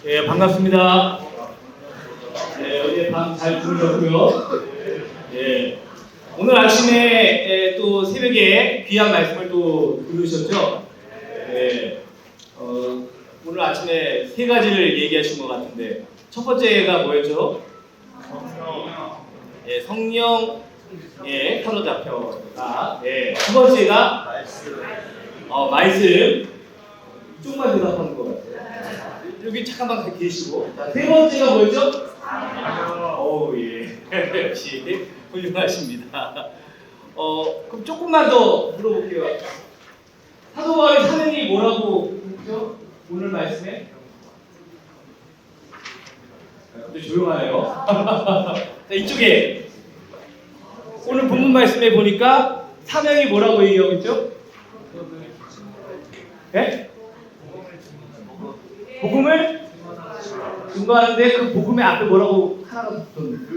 예, 반갑습니다. 예, 어제 밤 잘 주무셨고요. 예, 오늘 아침에 또 새벽에 귀한 말씀을 또 들으셨죠? 예, 오늘 아침에 세 가지를 얘기하신 것 같은데 첫 번째가 뭐였죠? 예, 성령에 사로잡혀가. 예, 두 번째가 말씀. 이쪽만 대답하는 것 같아요. 여기 잠깐만 계시고. 자, 세 번째가 뭐였죠? 예. 역시 훌륭하십니다. 그럼 조금만 더 물어볼게요. 사도 바울의 사명이 뭐라고 했죠? 오늘 말씀에? 근데 조용하네요. 자, 이쪽에 오늘 본문 말씀에 보니까 사명이 뭐라고 얘기하고 있죠? 네? 복음을 증거하는데 그 복음의 앞에 뭐라고 하나가 붙었는데?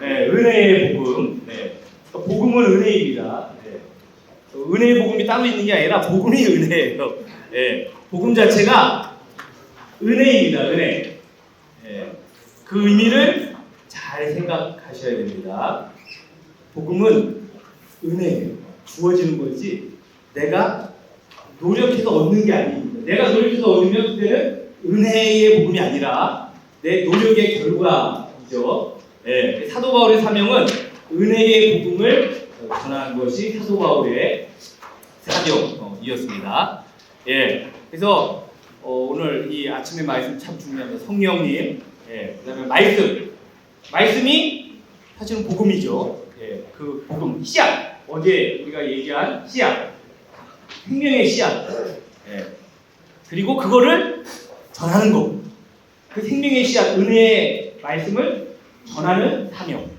네, 은혜의 복음. 네. 복음은 은혜입니다. 네. 은혜의 복음이 따로 있는 게 아니라 복음이 은혜예요. 네. 복음 자체가 은혜입니다. 은혜. 네. 그 의미를 잘 생각하셔야 됩니다. 복음은 은혜예요. 주어지는 거지 내가 노력해서 얻는 게 아닙니다. 내가 노력해서 얻으면 그때는 은혜의 복음이 아니라 내 노력의 결과이죠. 예, 사도 바울의 사명은 은혜의 복음을 전하는 것이 사도 바울의 사명이었습니다. 예, 그래서 오늘 이 아침의 말씀 참 중요합니다. 성령님, 예, 그다음에 말씀이 사실은 복음이죠. 예, 그 복음 씨앗, 어제 우리가 얘기한 씨앗, 생명의 씨앗. 예. 그리고 그거를 전하는 것. 그 생명의 씨앗, 은혜의 말씀을 전하는 사명.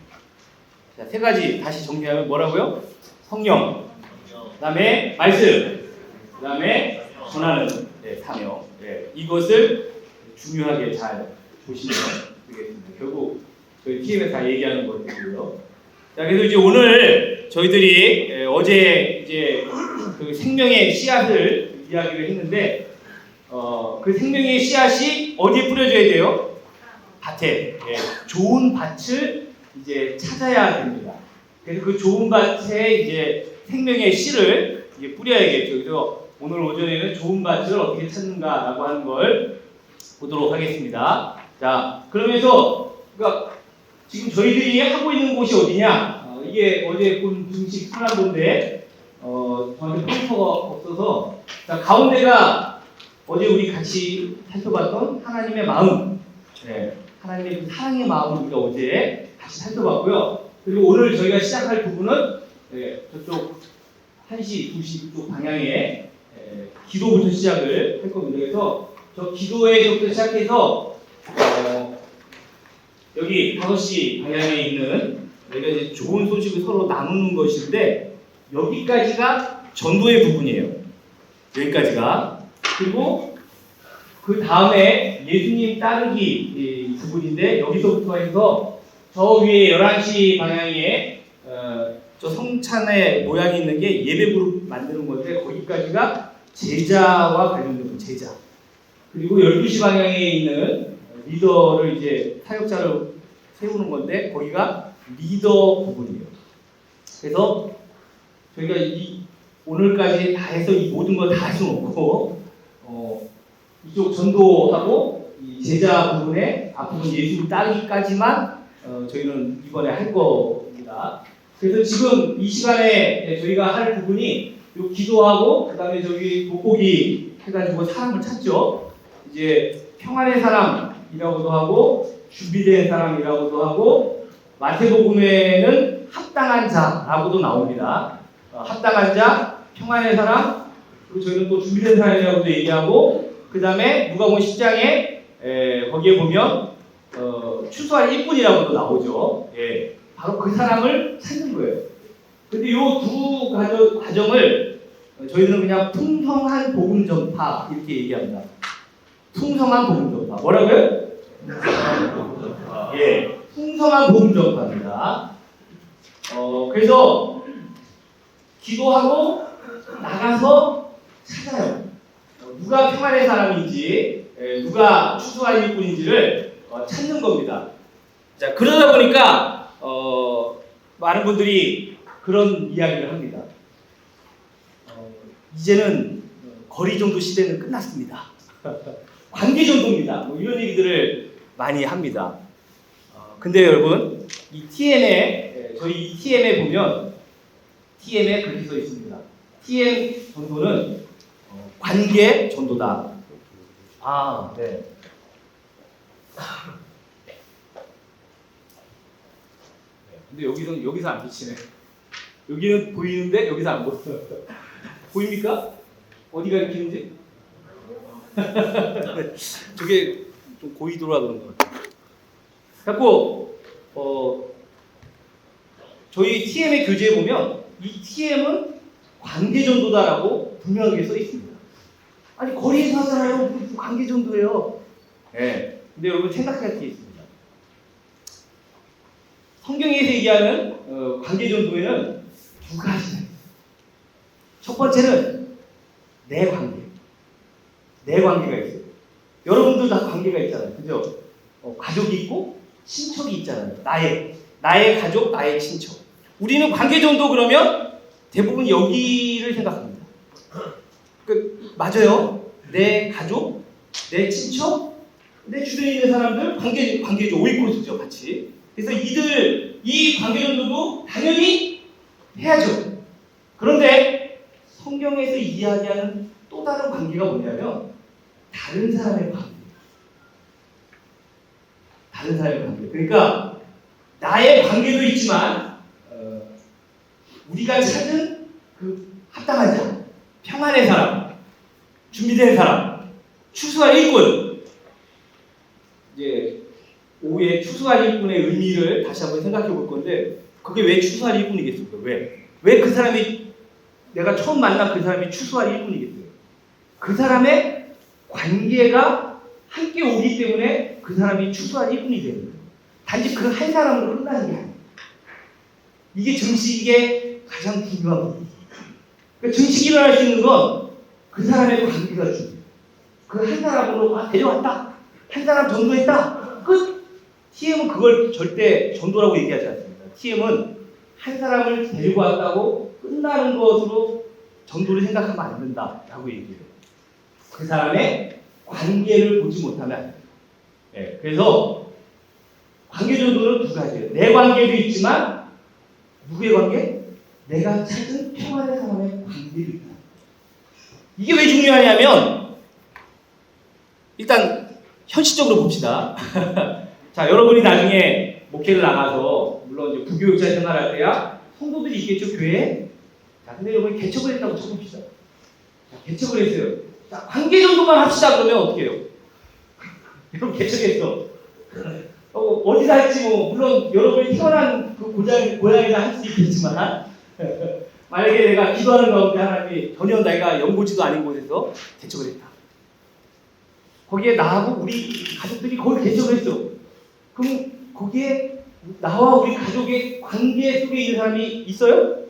자, 세 가지 다시 정리하면 뭐라고요? 성령, 그 다음에 말씀, 그 다음에 전하는 사명. 예. 이것을 중요하게 잘 보시면 되겠습니다. 결국 저희 TM에 다 얘기하는 것이고요. 자, 그래서 이제 오늘 저희들이 어제 이제 그 생명의 씨앗을 이야기를 했는데, 그 생명의 씨앗이 어디에 뿌려져야 돼요? 밭에. 예, 좋은 밭을 이제 찾아야 됩니다. 그래서 그 좋은 밭에 이제 생명의 씨를 이제 뿌려야겠죠. 그래서 오늘 오전에는 좋은 밭을 어떻게 찾는가라고 하는 걸 보도록 하겠습니다. 자, 그러면서 그러니까 지금 저희들이 하고 있는 곳이 어디냐? 이게 어제 본 중식 순환도인데 저한테 포인터가 없어서, 자, 가운데가 어제 우리 같이 살펴봤던 하나님의 마음, 네, 하나님의 사랑의 마음을 우리가 어제 같이 살펴봤고요. 그리고 오늘 저희가 시작할 부분은 저쪽 1시, 2시 쪽 방향에 기도부터 시작을 할 겁니다. 그래서 저 기도에서부터 시작해서 여기 5시 방향에 있는 우리가 이제 좋은 소식을 서로 나누는 것인데, 여기까지가 전도의 부분이에요. 여기까지가. 그리고 그 다음에 예수님 따르기 부분인데, 여기서부터 해서 저 위에 11시 방향에 저 성찬의 모양이 있는 게 예배 그룹 만드는 건데, 거기까지가 제자와 관련된 제자. 그리고 12시 방향에 있는 리더를 이제 사역자를 세우는 건데, 거기가 리더 부분이에요. 그래서 저희가 오늘까지 다 해서 이 모든 걸 다 할 수는 없고, 이쪽 전도하고 이 제자 부분에 앞부분 예수 따르기까지만 저희는 이번에 할 겁니다. 그래서 지금 이 시간에 저희가 할 부분이 요 기도하고, 그 다음에 저기 돋보기 해가지고 사람을 찾죠. 이제 평안의 사람이라고도 하고, 준비된 사람이라고도 하고, 마태복음에는 합당한 자라고도 나옵니다. 합당한 자, 평안의 사람, 그리고 저희는 또 준비된 사람이라고도 얘기하고, 그 다음에 누가복음 10장에 거기에 보면 추수할 일꾼이라고도 나오죠. 예, 바로 그 사람을 찾는 거예요. 근데 이 두 과정을 저희는 그냥 풍성한 복음 전파 이렇게 얘기합니다. 풍성한 복음 전파. 뭐라고요? 예, 풍성한 복음 전파입니다. 그래서 기도하고 나가서 찾아요. 누가 평안의 사람인지, 누가 추수할 일꾼인지를 찾는 겁니다. 자, 그러다 보니까 많은 분들이 그런 이야기를 합니다. 이제는 거리 정도 시대는 끝났습니다. 관계 정도입니다. 뭐 이런 얘기들을 많이 합니다. 근데 여러분, 이 TM에, 저희 이 TM에 보면 TM에 그렇게 써 있습니다. TM 전도는 관계 전도다. 아, 네. 근데 여기서 안 비치네. 여기는 보이는데 여기서 안 보여요. 보입니까? 어디가 이렇게인지? 저게 좀 고의도라 그런 것 같아요. 그래갖고 저희 TM의 교재에 보면 이 TM은 관계전도다라고 분명하게 써 있습니다. 아니 거리에서 하잖아요. 무슨 관계전도예요. 네. 근데 여러분 생각할 게 있습니다. 성경에서 얘기하는 관계전도에는 두 가지가 있어요. 첫 번째는 내 관계. 내 관계가 있어요. 여러분도 다 관계가 있잖아요. 그죠? 가족이 있고 친척이 있잖아요. 나의 가족, 나의 친척. 우리는 관계전도 그러면 대부분 여기를 생각합니다. 맞아요. 내 가족, 내 친척, 내 주변에 있는 사람들 관계죠. 오이코스죠, 같이. 그래서 이 관계전도도 당연히 해야죠. 그런데 성경에서 이야기하는 또 다른 관계가 뭐냐면 다른 사람의 관계. 다른 사람의 관계. 그러니까 나의 관계도 있지만 우리가 찾은 그 합당한 자, 평안의 사람, 준비된 사람, 추수할 일꾼. 이제 오후에 추수할 일꾼의 의미를 다시 한번 생각해 볼 건데 그게 왜 추수할 일꾼이겠습니까? 왜 그 사람이 내가 처음 만난 그 사람이 추수할 일꾼이겠어요? 그 사람의 관계가 함께 오기 때문에 그 사람이 추수할 일꾼이 되는 거예요. 단지 그 한 사람으로 끝나는 게 아니에요. 이게 증식의 가장 중요한 부분이에요. 그러니까 증식이 일어날 수 있는 건 그 사람의 관계가 중요해요. 그 한 사람으로 데려왔다. 한 사람 전도했다. 끝. TM은 그걸 절대 전도라고 얘기하지 않습니다. TM은 한 사람을 데리고 왔다고 끝나는 것으로 전도를 생각하면 안 된다라고 얘기해요. 그 사람의 관계를 보지 못하면 안 돼요. 네, 그래서 관계 전도는 두 가지예요. 내 관계도 있지만 누구의 관계? 내가 찾은 평안의 사람의 관계도 있다. 이게 왜 중요하냐면 일단 현실적으로 봅시다. 자, 여러분이 나중에 목회를 나가서 물론 이제 부교육자 생활할 때야 성도들이 있겠죠, 교회에. 자, 근데 여러분이 개척을 했다고 쳐봅시다. 자, 개척을 했어요. 자, 관계 정도만 합시다 그러면 어떻게 해요? 여러분 개척했어. 어디서 할지 뭐 물론 여러분이 태어난 그 고향에서 할 수 있겠지만 만약에 내가 기도하는 가운데 하나님이 전혀 내가 연고지도 아닌 곳에서 개척을 했다. 거기에 나하고 우리 가족들이 거기 개척을 했어. 그럼 거기에 나와 우리 가족의 관계 속에 있는 사람이 있어요?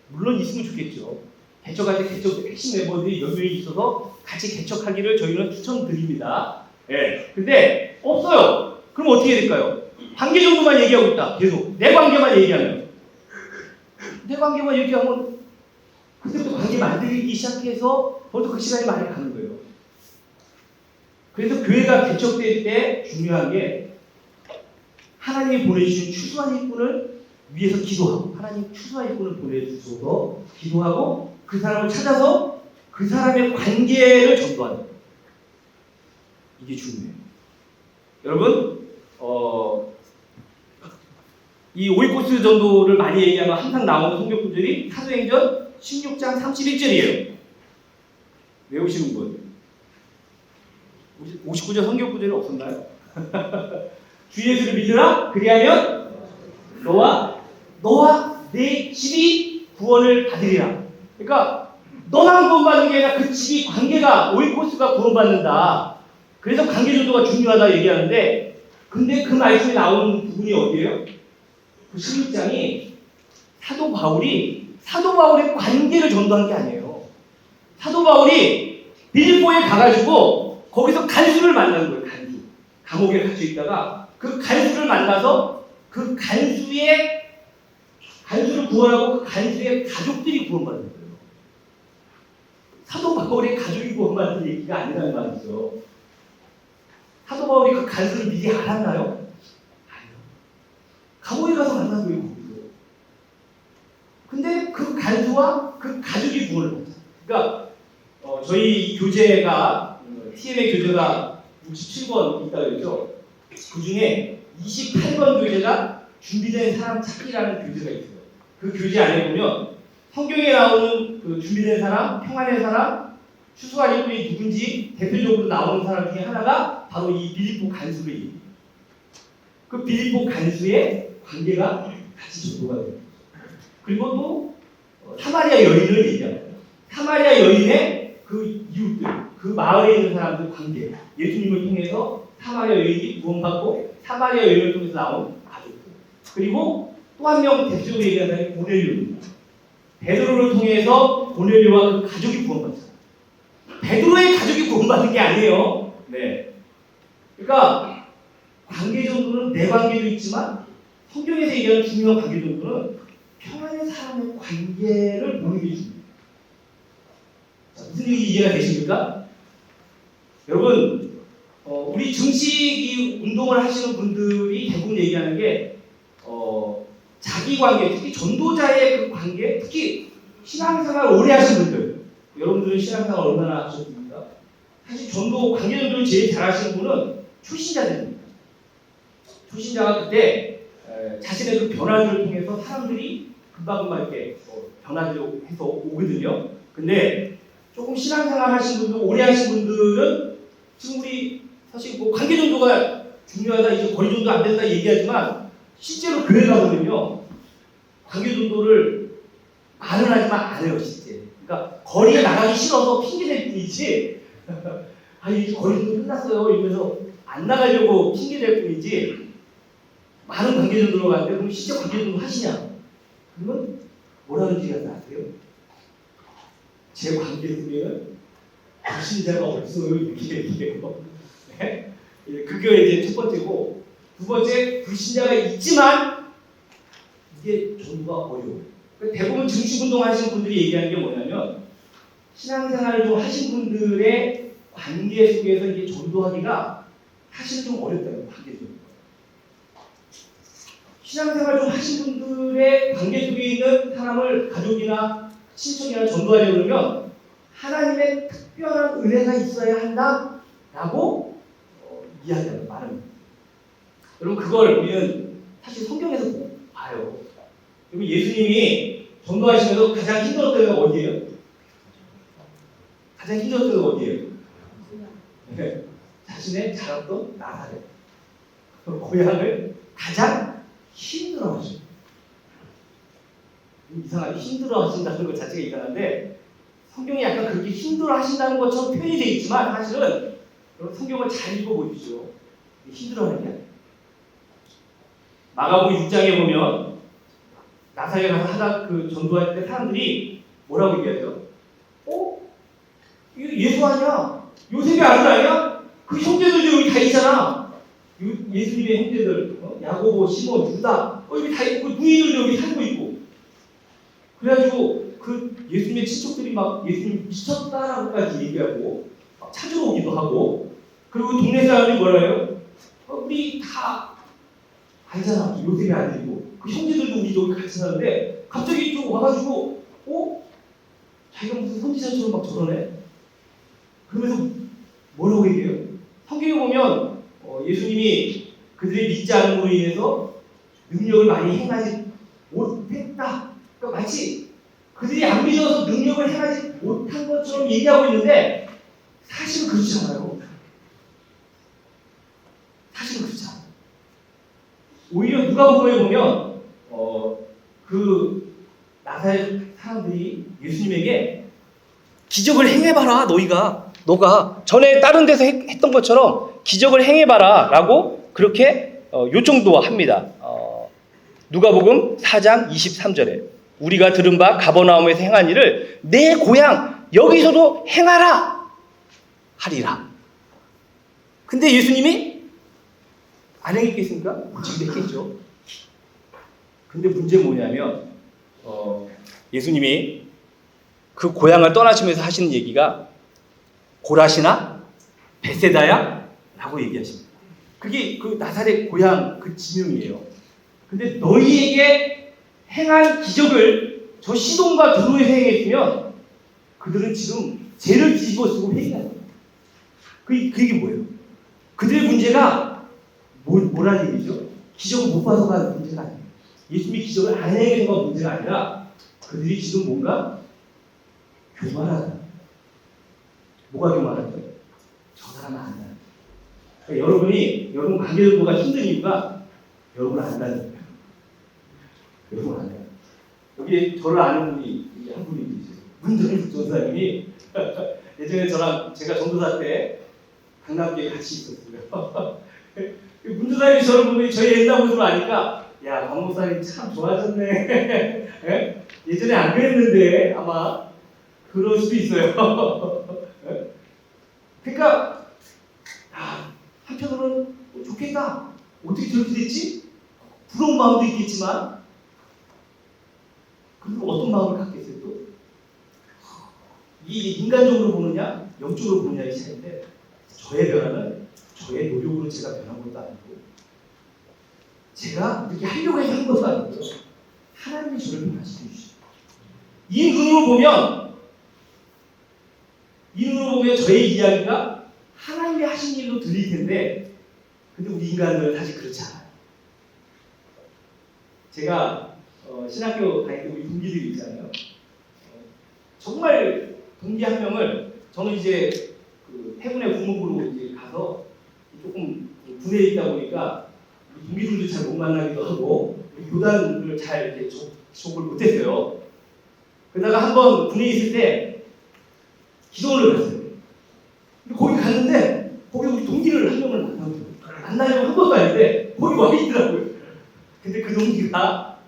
물론 있으면 좋겠죠. 개척할 때 개척 핵심 멤버들이 몇 명이 있어서 같이 개척하기를 저희는 추천드립니다. 예. 근데 없어요. 그럼 어떻게 될까요? 관계 정도만 얘기하고 있다. 계속 내 관계만 얘기하면 내 관계만 얘기하면 그때부터 관계 만들기 시작해서 벌써 그 시간이 많이 가는 거예요. 그래서 교회가 개척될 때 중요한 게 하나님이 보내주신 추수한 일꾼을 위해서 기도하고 하나님 추수한 일꾼을 보내주셔서 기도하고 그 사람을 찾아서 그 사람의 관계를 전도하는 거예요. 이게 중요해요. 여러분 이 오이코스 전도를 많이 얘기하면 항상 나오는 성경 구절이 사도행전 16장 31절이에요. 외우시는 분 59절 성경 구절이 없었나요? 주 예수를 믿으라 그리하면 너와 내 집이 구원을 받으리라. 그러니까 너만 구원받는 게 아니라 그 집이 관계가 오이코스가 구원받는다. 그래서 관계 전도가 중요하다 얘기하는데 근데 그 말씀에 나오는 부분이 어디예요? 그 16장이 사도 바울의 관계를 전도한 게 아니에요. 사도 바울이 빌립보에 가가지고 거기서 간수를 만난 거예요. 간수. 감옥에 갇혀 있다가 그 간수를 만나서 그 간수를 구원하고 그 간수의 가족들이 구원받는 거예요. 사도 바울의 가족이 구원받는 얘기가 아니라는 말이죠. 사도 바울이 그 간수를 미리 알았나요? 아니요. 감옥에 가서 만난 거예요. 거기서. 근데 그 간수와 그 가족이 구원을 받았어요. 그러니까 저희 교재가 TM의 교재가 67권 있다고 했죠. 그 중에 28번 교재가 준비된 사람 찾기라는 교재가 있어요. 그 교재 안에 보면 성경에 나오는 그 준비된 사람, 평안의 사람, 추수할 인물이 누군지 대표적으로 나오는 사람 중에 하나가 바로 이 빌립보 간수를 얘기해요. 그 빌립보 간수의 관계가 같이 전도가 돼요. 그리고 또 사마리아 여인을 얘기합니다. 사마리아 여인의 그 이웃들, 그 마을에 있는 사람들 관계, 예수님을 통해서 사마리아 여인이 구원받고 사마리아 여인을 통해서 나온 가족들, 그리고 또 한 명 대표적으로 얘기하는 사람이 고넬료입니다. 베드로를 통해서 고넬료와 그 가족이 구원받았어요. 베드로의 가족이 구원받은 게 아니에요. 네. 그러니까 관계 정도는 내 관계도 있지만 성경에서 얘기하는 중요한 관계 정도는 평안의 사람의 관계를 보는 게 중요해요. 무슨 얘기 이해가 되십니까? 여러분, 우리 증식 운동을 하시는 분들이 대부분 얘기하는 게 자기 관계, 특히 전도자의 그 관계, 특히 신앙생활 오래 하신 분들, 여러분들은 신앙생활 얼마나 하셨습니까? 사실 전도 관계 전도를 제일 잘 하시는 분은 초신자들입니다. 초신자가 그때 자신의 그 변화들을 통해서 사람들이 금방금방 이렇게 변화를 해서 오거든요. 근데 조금 신앙생활 하신 분들, 오래 하신 분들은 지금 우리 사실 뭐 관계 정도가 중요하다, 이제 거리 정도 안 된다 얘기하지만 실제로 그래가거든요. 관계 정도를 말은 하지만 안 해요, 실제. 그러니까 거리에 나가기 싫어서 핑계댈 뿐이지. 아, 이제 거리 정도 끝났어요. 이러면서 안 나가려고 핑계댈 뿐이지. 많은 관계 정도로 가는데 그럼 실제 관계 정도 하시냐? 그러면 뭐라는 얘기가 나세요? 제 관계 중에는 불신자가 없어요. 이렇게 얘기해요. 네? 그게 이제 첫 번째고, 두 번째, 불신자가 있지만 이게 전도가 어려워요. 대부분 증식운동 하시는 분들이 얘기하는 게 뭐냐면 신앙생활을 좀 하신 분들의 관계 속에서 이게 전도하기가 사실 좀 어렵다는 관계죠. 신앙생활 좀 하신 분들의 관계 속에 있는 사람을 가족이나 친척이나 전도하려고 그러면 하나님의 특별한 은혜가 있어야 한다라고 이야기하는 말은. 여러분 그걸 우리는 사실 성경에서 못 봐요. 그리고 예수님이 전도하시면서 가장 힘들었던 데가 어디예요? 가장 힘들었던 데가 어디예요? 네. 자신의 자랐던 나사렛 고향을 가장 힘들어하죠. 이상하게 힘들어하신다는 것 자체가 이상한데 성경이 약간 그렇게 힘들어하신다는 것처럼 표현이 되어 있지만 사실은 여러분 성경을 잘 읽어보십시오. 힘들어하는 게 아니에요. 마가복음 6장에 보면 나사렛에 가서 하다 그 전도할 때 사람들이 뭐라고 얘기하죠? 이거 예수 아니야? 요셉의 아들 아니야? 그 형제들도 여기 다 있잖아. 예수님의 형제들, 야고보, 시몬, 유다, 여기 다 있고 누이들도 여기 살고 있고. 그래가지고 그 예수님의 친척들이 막 예수님 미쳤다라고까지 얘기하고 찾으러 오기도 하고, 그리고 동네 사람이 뭐라 해요? 우리 다 알잖아. 요셉의 아들이고 그 형제들도 우리 여기 같이 사는데 갑자기 좀 와가지고 자기가 무슨 선지자처럼 막 저러네? 그러면서 뭐라고 얘기해요? 성경에 보면 예수님이 그들의 믿지 않음으로 인해서 능력을 많이 행하지 못했다. 그러니까 마치 그들이 안 믿어서 능력을 행하지 못한 것처럼 얘기하고 있는데 사실은 그렇지 않아요. 사실은 그렇지 않아요. 오히려 누가복음에 보면 그 나사렛 사람들이 예수님에게 기적을 행해봐라. 너가 전에 다른 데서 했던 것처럼 기적을 행해봐라 라고 그렇게 요청도 합니다. 누가복음 4장 23절에 우리가 들은 바 가버나움에서 행한 일을 내 고향 여기서도 행하라. 하리라. 근데 예수님이 안 행했겠습니까? 했겠죠. 근데 문제 뭐냐면 예수님이 그 고향을 떠나시면서 하시는 얘기가 고라시나 베세다야? 라고 얘기하십니다. 그게 그 나사렛 고향 그 지명이에요. 근데 너희에게 행한 기적을 저 시돈과 드로에서 행했으면 그들은 지금 죄를 뒤집어 쓰고 회개하는 거예요. 그 얘기 뭐예요? 그들의 문제가 뭐라는 얘기죠? 기적을 못 봐서가 문제가 아니에요. 예수님이 기적을 안 행해서가 문제가 아니라 그들이 지금 뭔가 교만하다. 뭐가 교만하죠? 저 사람은 안다. 그러니까 여러분 관계정보가 힘든 이유가 여러분 안다는 거예요. 여러분 안다. 여기 저를 아는 분이 한 분이 계세요. 문정일 전사님이 예전에 제가 전도사 때 강남교에 같이 있었어요. 문전사님이 저를 보면 저희 옛날 모습을 아니까 야, 박 목사님 참 좋아졌네. 예? 예전에 안 그랬는데 아마 그럴 수도 있어요. 그러니까 한편으로는 좋겠다. 어떻게 저렇게 됐지? 부러운 마음도 있겠지만 그리고 어떤 마음을 갖겠어요 또? 이 인간적으로 보느냐 영적으로 보느냐의 차이인데 저의 변화는 저의 노력으로 제가 변한 것도 아니고 제가 이렇게 하려고 해서 한 것도 아니고 하나님이 저를 변화시켜 주시죠. 이 눈으로 보면 저의 이야기가 하나님이 하신 일로 들릴 텐데 근데 우리 인간들은 사실 그렇지 않아요. 제가 신학교 다닐 때 우리 동기들이 있잖아요. 정말 동기 한 명을 저는 이제 그 해군의 군목으로 이제 가서 조금 군에 있다 보니까 동기들도 잘 못 만나기도 하고 교단을 잘 이렇게 접을 못했어요. 그러다가 한번 군에 있을 때 기도원을 갔어요. 근데 거기 갔는데 거기 우리 동기를 한 명을 만나려고 한 것도 아닌데 거기 와 있더라고요. 근데 그 동기가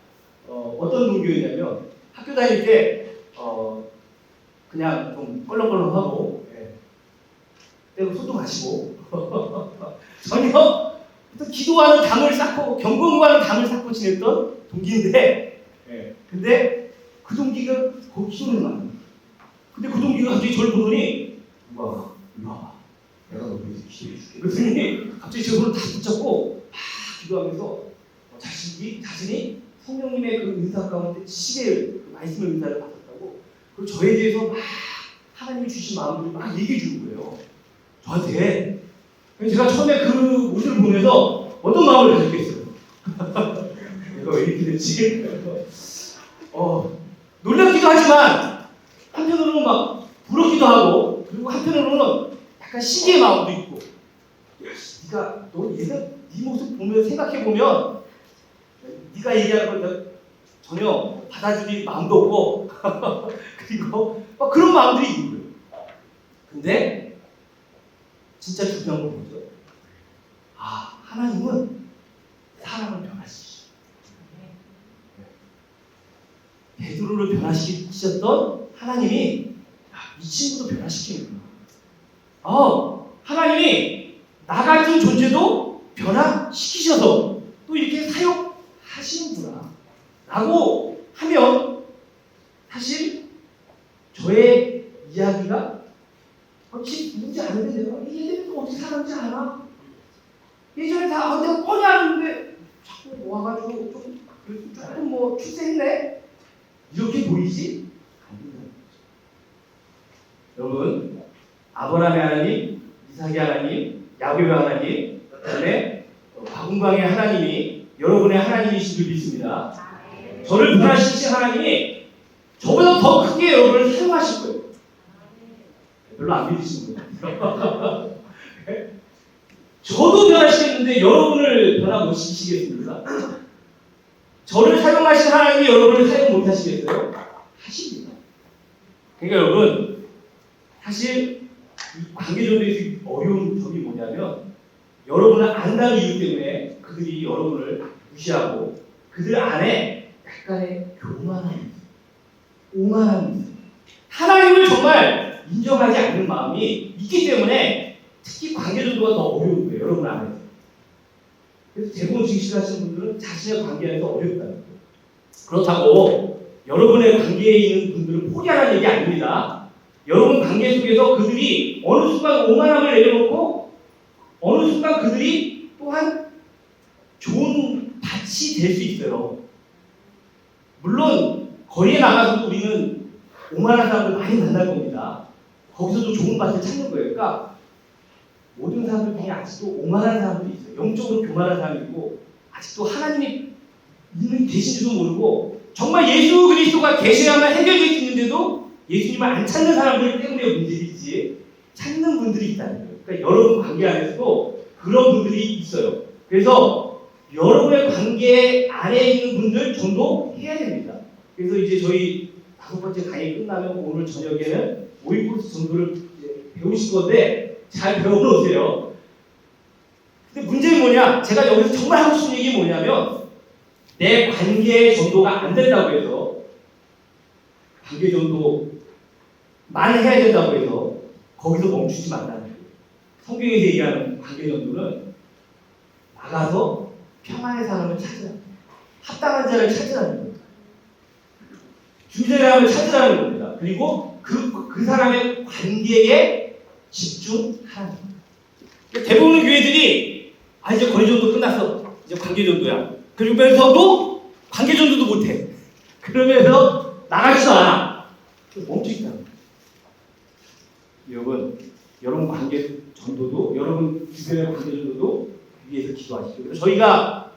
어떤 동기였냐면 학교 다닐 때 그냥 좀 껄렁껄렁하고 때로 술도 마시고 전혀 어떤 기도하는 담을 쌓고 경건과는 담을 쌓고 지냈던 동기인데 근데 그 동기가 거기 기도를 만나. 근데 그 동기가 갑자기 저를 보더니 누가 이리 와봐. 내가 너 위해서 기도해 줄게. 그랬더니 갑자기 제 손을 다 붙잡고 막 기도하면서 자신이 성령님의 그 은사 가운데 시계 그 말씀의 은사를 받았다고 그리고 저에 대해서 막 하나님이 주신 마음을 막 얘기해 주는 거예요. 저한테. 제가 처음에 그 모습을 보면서 어떤 마음을 가졌겠어요? 내가 왜 이렇게 됐지? 놀랍기도 하지만 한편으로는 막 부럽기도 하고 그리고 한편으로는 약간 시기의 마음도 있고 너 예전 네 모습 보면 생각해보면 네가 얘기하는 걸 전혀 받아들일 마음도 없고 그리고 막 그런 마음들이 있는 거예요. 근데 진짜 중요한 건 뭐죠? 하나님은 사람을 변화시키죠. 베드로를 변화시키셨던 하나님이 이 친구도 변화시키는구나. 하나님이 나 같은 존재도 변화시키셔서 또 이렇게 사용하시는구나 라고 하면 사실 저의 이야기가 혹시 누군지 아는데 내가 예전에 또 어떻게 살았는지 알아? 예전에 다 내가 뻔히 아는데 자꾸 와가지고 조금 뭐 출세했네? 이렇게 보이지? 여러분 아브라함의 하나님, 이삭의 하나님, 야곱의 하나님, 그다음에 바군광의 하나님이 여러분의 하나님이신 줄 믿습니다. 저를 변화시키신 하나님이 저보다 더 크게 여러분을 사용하실 거예요. 별로 안 믿으시는 거예요. 저도 변화시켰는데 여러분을 변화 못 시키시겠습니까? 저를 사용하신 하나님이 여러분을 사용 못 하시겠어요? 하십니다. 그러니까 여러분 사실 이 관계전도에서 어려운 점이 뭐냐면 여러분을 안다는 이유 때문에 그들이 여러분을 무시하고 그들 안에 약간의 교만함이 있어요. 오만함이 있어요. 하나님을 정말 인정하지 않는 마음이 있기 때문에 특히 관계전도가 더 어려운 거예요. 여러분 안에서. 그래서 대부분 증식하시는 분들은 자신의 관계 안에서 어렵다는 거예요. 그렇다고 여러분의 관계에 있는 분들을 포기하라는 얘기 아닙니다. 여러분 관계 속에서 그들이 어느 순간 오만함을 내려놓고 어느 순간 그들이 또한 좋은 밭이 될 수 있어요. 물론 거리에 나가서도 우리는 오만한 사람들 많이 만날 겁니다. 거기서도 좋은 밭을 찾는 거예요. 그러니까 모든 사람들 중에 아직도 오만한 사람들이 있어요. 영적으로 교만한 사람이 있고 아직도 하나님이 있는 계신지도 모르고 정말 예수 그리스도가 계셔야만 해결될 수 있는데도 예수님을 안 찾는 사람들 때문에 문제이지 찾는 분들이 있다는 거예요. 그러니까 여러분 관계 안에서도 그런 분들이 있어요. 그래서 여러분의 관계 안에 있는 분들 전도해야 됩니다. 그래서 이제 저희 5번째 강의 끝나면 오늘 저녁에는 5인코스 전도를 배우실 건데 잘 배워놓으세요. 근데 문제는 뭐냐? 제가 여기서 정말 하고 싶은 얘기 뭐냐면 내 관계 전도가 안 된다고 해서 관계 전도만 해야 된다고 해서 거기서 멈추지 말라는 거예요. 성경에서 얘기하는 관계 전도는 나가서 평안의 사람을 찾으라. 합당한 자를 찾으라는 거예요. 중재자를 사람을 찾으라는 겁니다. 그리고 그 사람의 관계에 집중하라는 겁니다. 그러니까 대부분의 교회들이 이제 거리전도 끝났어. 이제 관계전도야. 그러면서도 관계전도도 못해. 그러면서 나가지도 않아. 멈춰있다. 여러분 관계전도도 여러분 주변의 관계전도도 위해서 기도하시죠. 그래서 저희가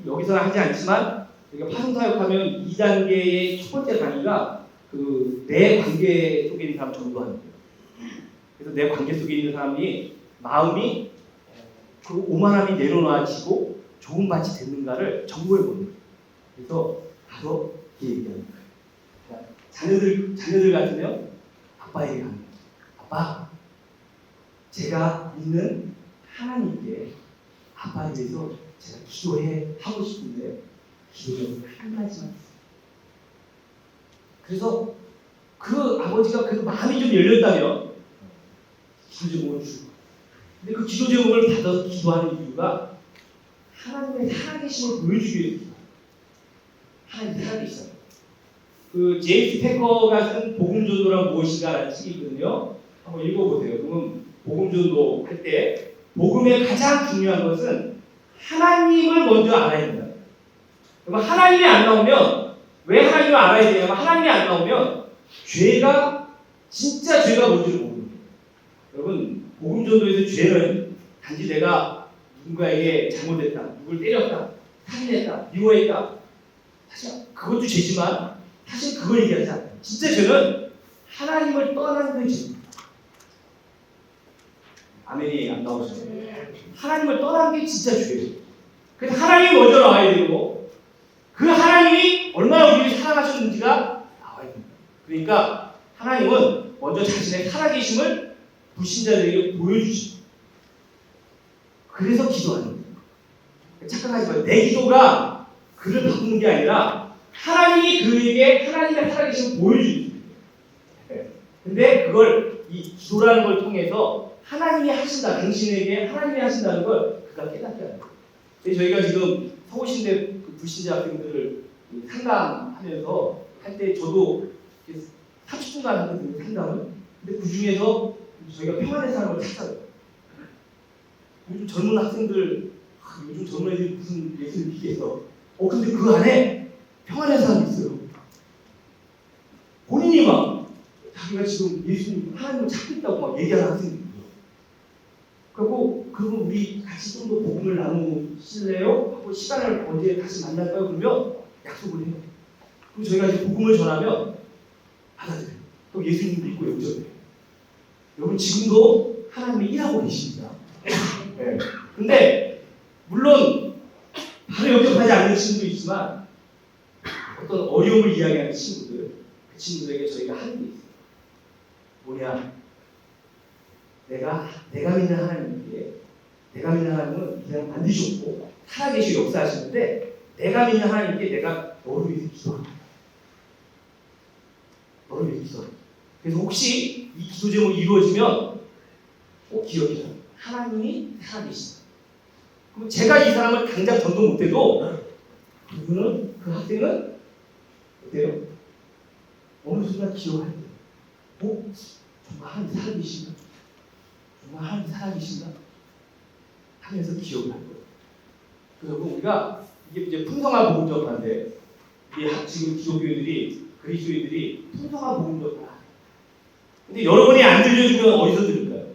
여기서는 하지 않지만 저희가 파송사역하면 2단계의 첫 번째 단위가 내 관계 속에 있는 사람 전도하는 거예요. 그래서 내 관계 속에 있는 사람이 마음이 그 오만함이 내려놔지고 좋은 밭이 됐는가를 점검해 보는 거예요. 그래서 가서 이렇게 얘기하는 거예요. 그러니까 자녀들 같으면 아빠에게 하는 거예요. 아빠, 제가 믿는 하나님께 아빠에 대해서 제가 하고 싶은데 기도 좀 한마디만. 그래서 그 아버지가 그 마음이 좀 열렸다면 기도 제목을 주고. 근데 그 기도 제목을 받아서 기도하는 이유가 하나님의 살아계심을 보여주기 위해서. 하나님 살아계시다. 제임스 패커가 쓴 복음전도란 무엇인가라는 책이 있거든요. 한번 읽어보세요. 그러면 복음전도 할 때 복음의 가장 중요한 것은 하나님을 먼저 알아야 된다. 그럼 하나님이 안 나오면 왜 하나님을 알아야 되냐면 하나님이 안 나오면 진짜 죄가 뭔지를 모르는 거예요. 여러분 복음전도에서 죄는 단지 내가 누군가에게 잘못했다, 누굴 때렸다, 살인했다, 미워했다. 사실 그것도 죄지만 사실 그걸 얘기하지 않아요. 진짜 죄는 하나님을 떠나는 게 죄입니다. 아멘이 안 나오시죠? 하나님을 떠나는 게 진짜 죄예요. 그래서 하나님이 먼저 나와야 되고 그 하나님이 얼마나 우리를 사랑하셨는지가 나와야 됩니다. 그러니까 하나님은 먼저 자신의 살아계심을 불신자들에게 보여주시고 그래서 기도하는 거예요. 착각하지 마세요. 내 기도가 그를 바꾸는 게 아니라 하나님이 그에게 하나님의 살아계심을 보여주는 거예요. 근데 그걸 이 기도라는 걸 통해서 하나님이 하신다, 당신에게 하나님이 하신다는 걸 그가 깨닫게 하는 거예요. 저희가 지금 서울신대 불신자 학생들을 상담하면서 할 때 저도 30분간 하거든요, 상담을. 근데 그 중에서 저희가 평안의 사람을 찾아요. 요즘 젊은 학생들, 요즘 젊은 애들이 무슨 예수를 믿겠어. 근데 그 안에 평안의 사람이 있어요. 본인이 막 자기가 지금 예수님, 하나님을 찾고 있다고 막 얘기하는 학생들이 있어요. 그리고 우리 같이 좀 더 복음을 나누실래요? 하고 시간을 언제 다시 만날까요? 그러면 약속을 해요. 그럼 저희가 이제 복음을 전하면 받아들여요. 또 예수님 믿고 영접해요. 여러분 지금도 하나님이 일하고 계십니다. 네. 근데 물론 바로 영접하지 않는 친구도 있지만 어떤 어려움을 이야기하는 친구들, 그 친구들에게 저희가 하는 게 있어요. 뭐냐? 내가 믿는 하나님께, 내가 믿는 하나님은 그냥 반드시 없고 살아계시고 역사하시는데 내가 믿는 하나님께 내가 너를 위해서 기도합니다. 너를 위해서 기도합니다. 그래서 혹시 이 기도 제목이 이루어지면 꼭 기억해요. 하나님이 살아계시다. 그럼 제가 이 사람을 당장 전도 못해도 그분은, 그 학생은 어때요? 어느 순간 기억할 때 정말 하나님 살아계신가? 정말 하나님 살아계신가? 하면서 기억을 할 거예요. 여러분, 우리가 이게 이제 풍성한 복음 전파인데, 지금 기독교인들이, 그리스도인들이 풍성한 복음 전파. 근데 여러분이 안 들려주면 어디서 들을까요?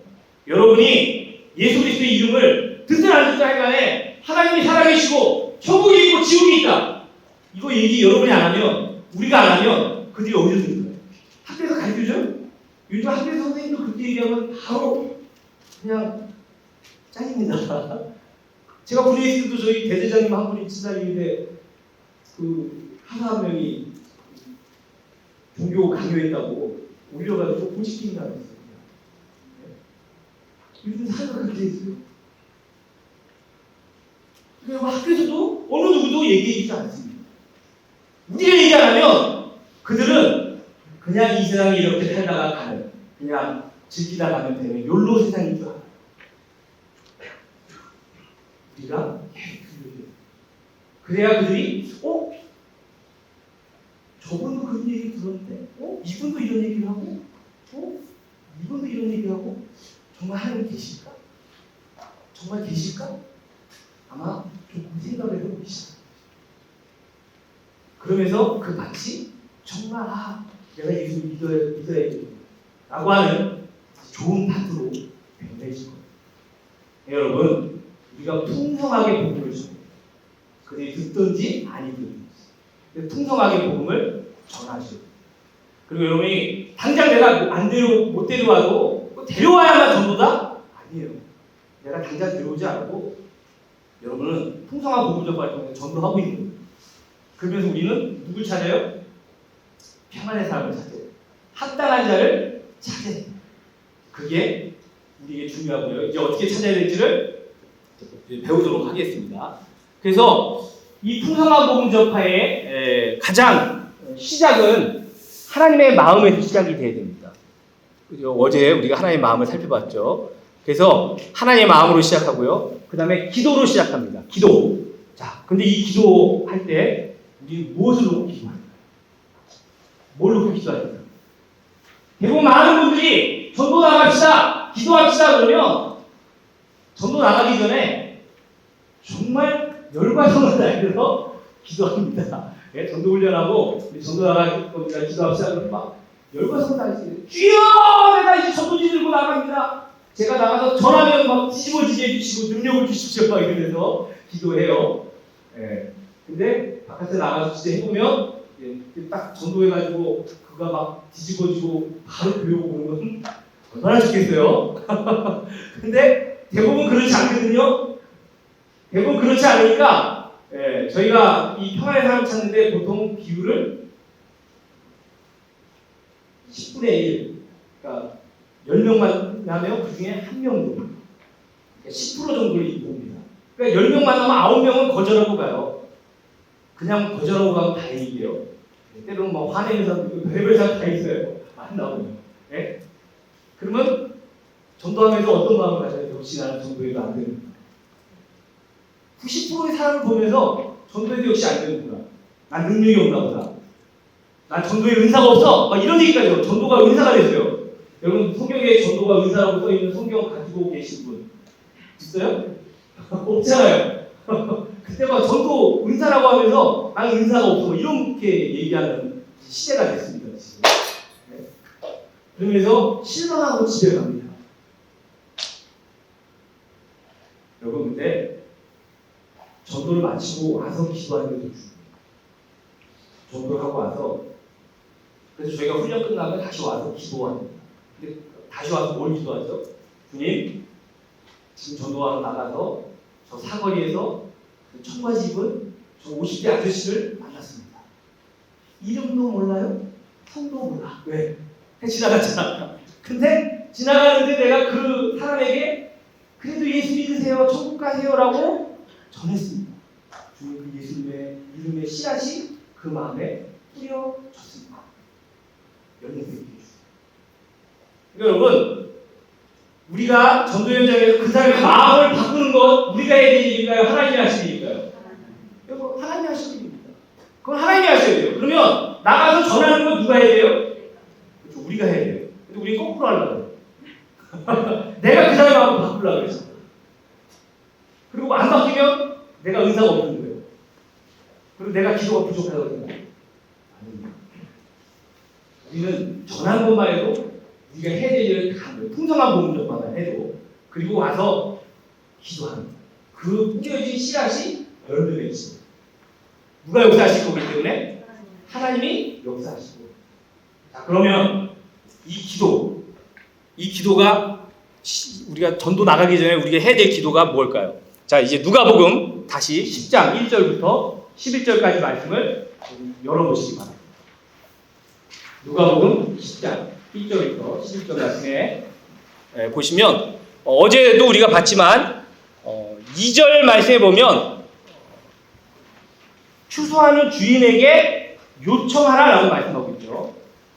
여러분이 예수 그리스도의 이름을 듣든 안 듣든 하여간에 하나님이 살아계시고 천국이 있고 지옥이 있다. 이거 얘기 여러분이 안 하면, 우리가 안 하면 그들이 어디서 들을까요? 학교에서 가르쳐줘요? 요즘 학교에서 선생님도 그렇게 얘기하면 바로 그냥 짱입니다. 제가 군에 있을 때도 저희 대대장님 한 분이 지사님인데 그 하나 한 명이 종교 강요했다고 올려가지고 공식적인 거 했어요. 요즘 사회가 그렇게 있어요. 그리고 학교에서도 어느 누구도 얘기해주지 않습니다. 우리가 얘기 안 하면 그들은 그냥 이 세상에 이렇게 살다가 가는, 그냥 즐기다 가면 되는 욜로 세상인 줄 알아요. 우리가 그래야 그들이 저분도 그런 얘기 들었는데 이분도 이런 얘기를 하고 이분도 이런 얘기를 하고 정말 하나님 계실까? 정말 계실까? 아마 조금 생각을 해보기 시작합니다. 그러면서 그 마치 정말 내가 예수를 믿어야겠구나 라고 하는 좋은 파트로 변해질 거예요. 여러분, 우리가 풍성하게 복음을 전해요. 그들이 듣든지 아니든지 풍성하게 복음을 전하죠. 그리고 여러분이 당장 내가 못 데려와도 데려와야만 전도다? 아니에요. 내가 당장 데려오지 않고 여러분은 풍성한 복음 전파를 통해 전도하고 있는 거예요. 그러면서 우리는 누굴 찾아요? 평안의 사람을 찾아요. 합당한 자를 찾아요. 그게 우리에게 중요하고요. 이제 어떻게 찾아야 될지를 배우도록 하겠습니다. 그래서 이 풍성한 복음 전파의 가장 시작은 하나님의 마음에서 시작이 돼야 됩니다. 어제 우리가 하나님의 마음을 살펴봤죠. 그래서 하나님의 마음으로 시작하고요. 그 다음에 기도로 시작합니다. 기도. 자, 근데 이 기도할 때 우리 무엇을 놓고 기도할까요? 뭘 놓고 기도할까요? 대부분 많은 분들이 전도 나갑시다, 기도합시다 그러면 전도 나가기 전에 정말 열과성을 다해서 기도합니다. 예, 전도 훈련하고 전도 나갈 겁니다. 기도합시다 그러면 막 열과성을 다해서 주여 내가 이제 전도지 들고 나갑니다. 제가 나가서 전하면 막 뒤집어지게 해주시고 능력을 주십시오 막 이러면서 기도해요. 예. 근데 바깥에 나가서 진짜 해보면 딱 전도해가지고 그가 막 뒤집어지고 바로 배우고 오는 건 얼마나 좋겠어요. 근데 대부분 그렇지 않거든요. 대부분 그렇지 않으니까 저희가 이 평화의 사람 찾는데 보통 비율을 10분의 1, 그러니까 10명 만나면 그 중에 1명 정도, 10% 정도를 봅니다. 그러니까 10명 만나면 9명은 거절하고 가요. 그냥 거절하고 가면 다행이에요. 때로는 막 화내는 사람도 별별 사람 다 있어요. 안 나오면. 네? 그러면 전도하면서 어떤 마음을 가져야 돼요? 역시 나는 전도해도 안 되는구나. 90%의 사람을 보면서 전도해도 역시 안 되는구나. 난 능력이 없나 보다. 난 전도에 은사가 없어. 막 이런 얘기까지 해요. 전도가 은사가 됐어요. 여러분 성경에 전도가 은사라고 써있는 성경 가지고 계신 분 있어요? 없잖아요. 그때 막 전도 은사라고 하면서 난 은사가 없어 뭐 이렇게 얘기하는 시대가 됐습니다. 지금. 네. 그러면서 실망하고 집에 갑니다. 여러분 근데 전도를 마치고 와서 기도하는 게 더 중요해요. 전도를 하고 와서 그래서 저희가 훈련 끝나면 다시 와서 기도합니다. 근데 다시 와서 뭘 기도하죠? 주님 지금 전도하러 나가서 저 사거리에서 청바지 입은 저 50대 아저씨를 만났습니다. 이름도 몰라요? 성도 몰라. 왜? 지나갔잖아. 근데 지나가는데 내가 그 사람에게 그래도 예수 믿으세요, 천국 가세요라고 전했습니다. 주님 그 예수님의 이름의 씨앗이 그 마음에 뿌려졌습니다. 열린 생기게 해주세요. 그러니까 여러분, 우리가 전도 현장에서 그 사람의 마음을 바꾸는 건 우리가 해야 될 일일까요? 하나님이 하실 일일까요? 여러분, 하나님이 하실 일입니다. 그건 하나님이 하셔야 돼요. 그러면 나가서 전하는 건 누가 해야 돼요? 그렇죠, 우리가 해야 돼요. 근데 우리 거꾸로 하려고 해요. 내가 그 사람의 마음을 바꾸려고 그랬어. 그리고 안 바뀌면 내가 은사가 없는 거예요. 그리고 내가 기도가 부족하다고 생각해요. 아닙니다. 우리는 전하는 것만 해도 우리가 해야 될 일을 다 합니다. 풍성한 복음적만 해도. 그리고 와서 기도합니다. 그 뿌려진 씨앗이 열매 맺습니다. 누가 역사하실 거기 때문에 하나님이 역사하시고. 자, 그러면 이 기도가 우리가 전도 나가기 전에 우리가 해야 될 기도가 뭘까요? 자, 이제 누가복음 다시 10장 1절부터 11절까지 말씀을 열어보시기 바랍니다. 누가복음 10장 1절부터 11절 말씀에 보시면 어제도 우리가 봤지만 2절 말씀에 보면 추수하는 주인에게 요청하라라고 말씀하고 있죠.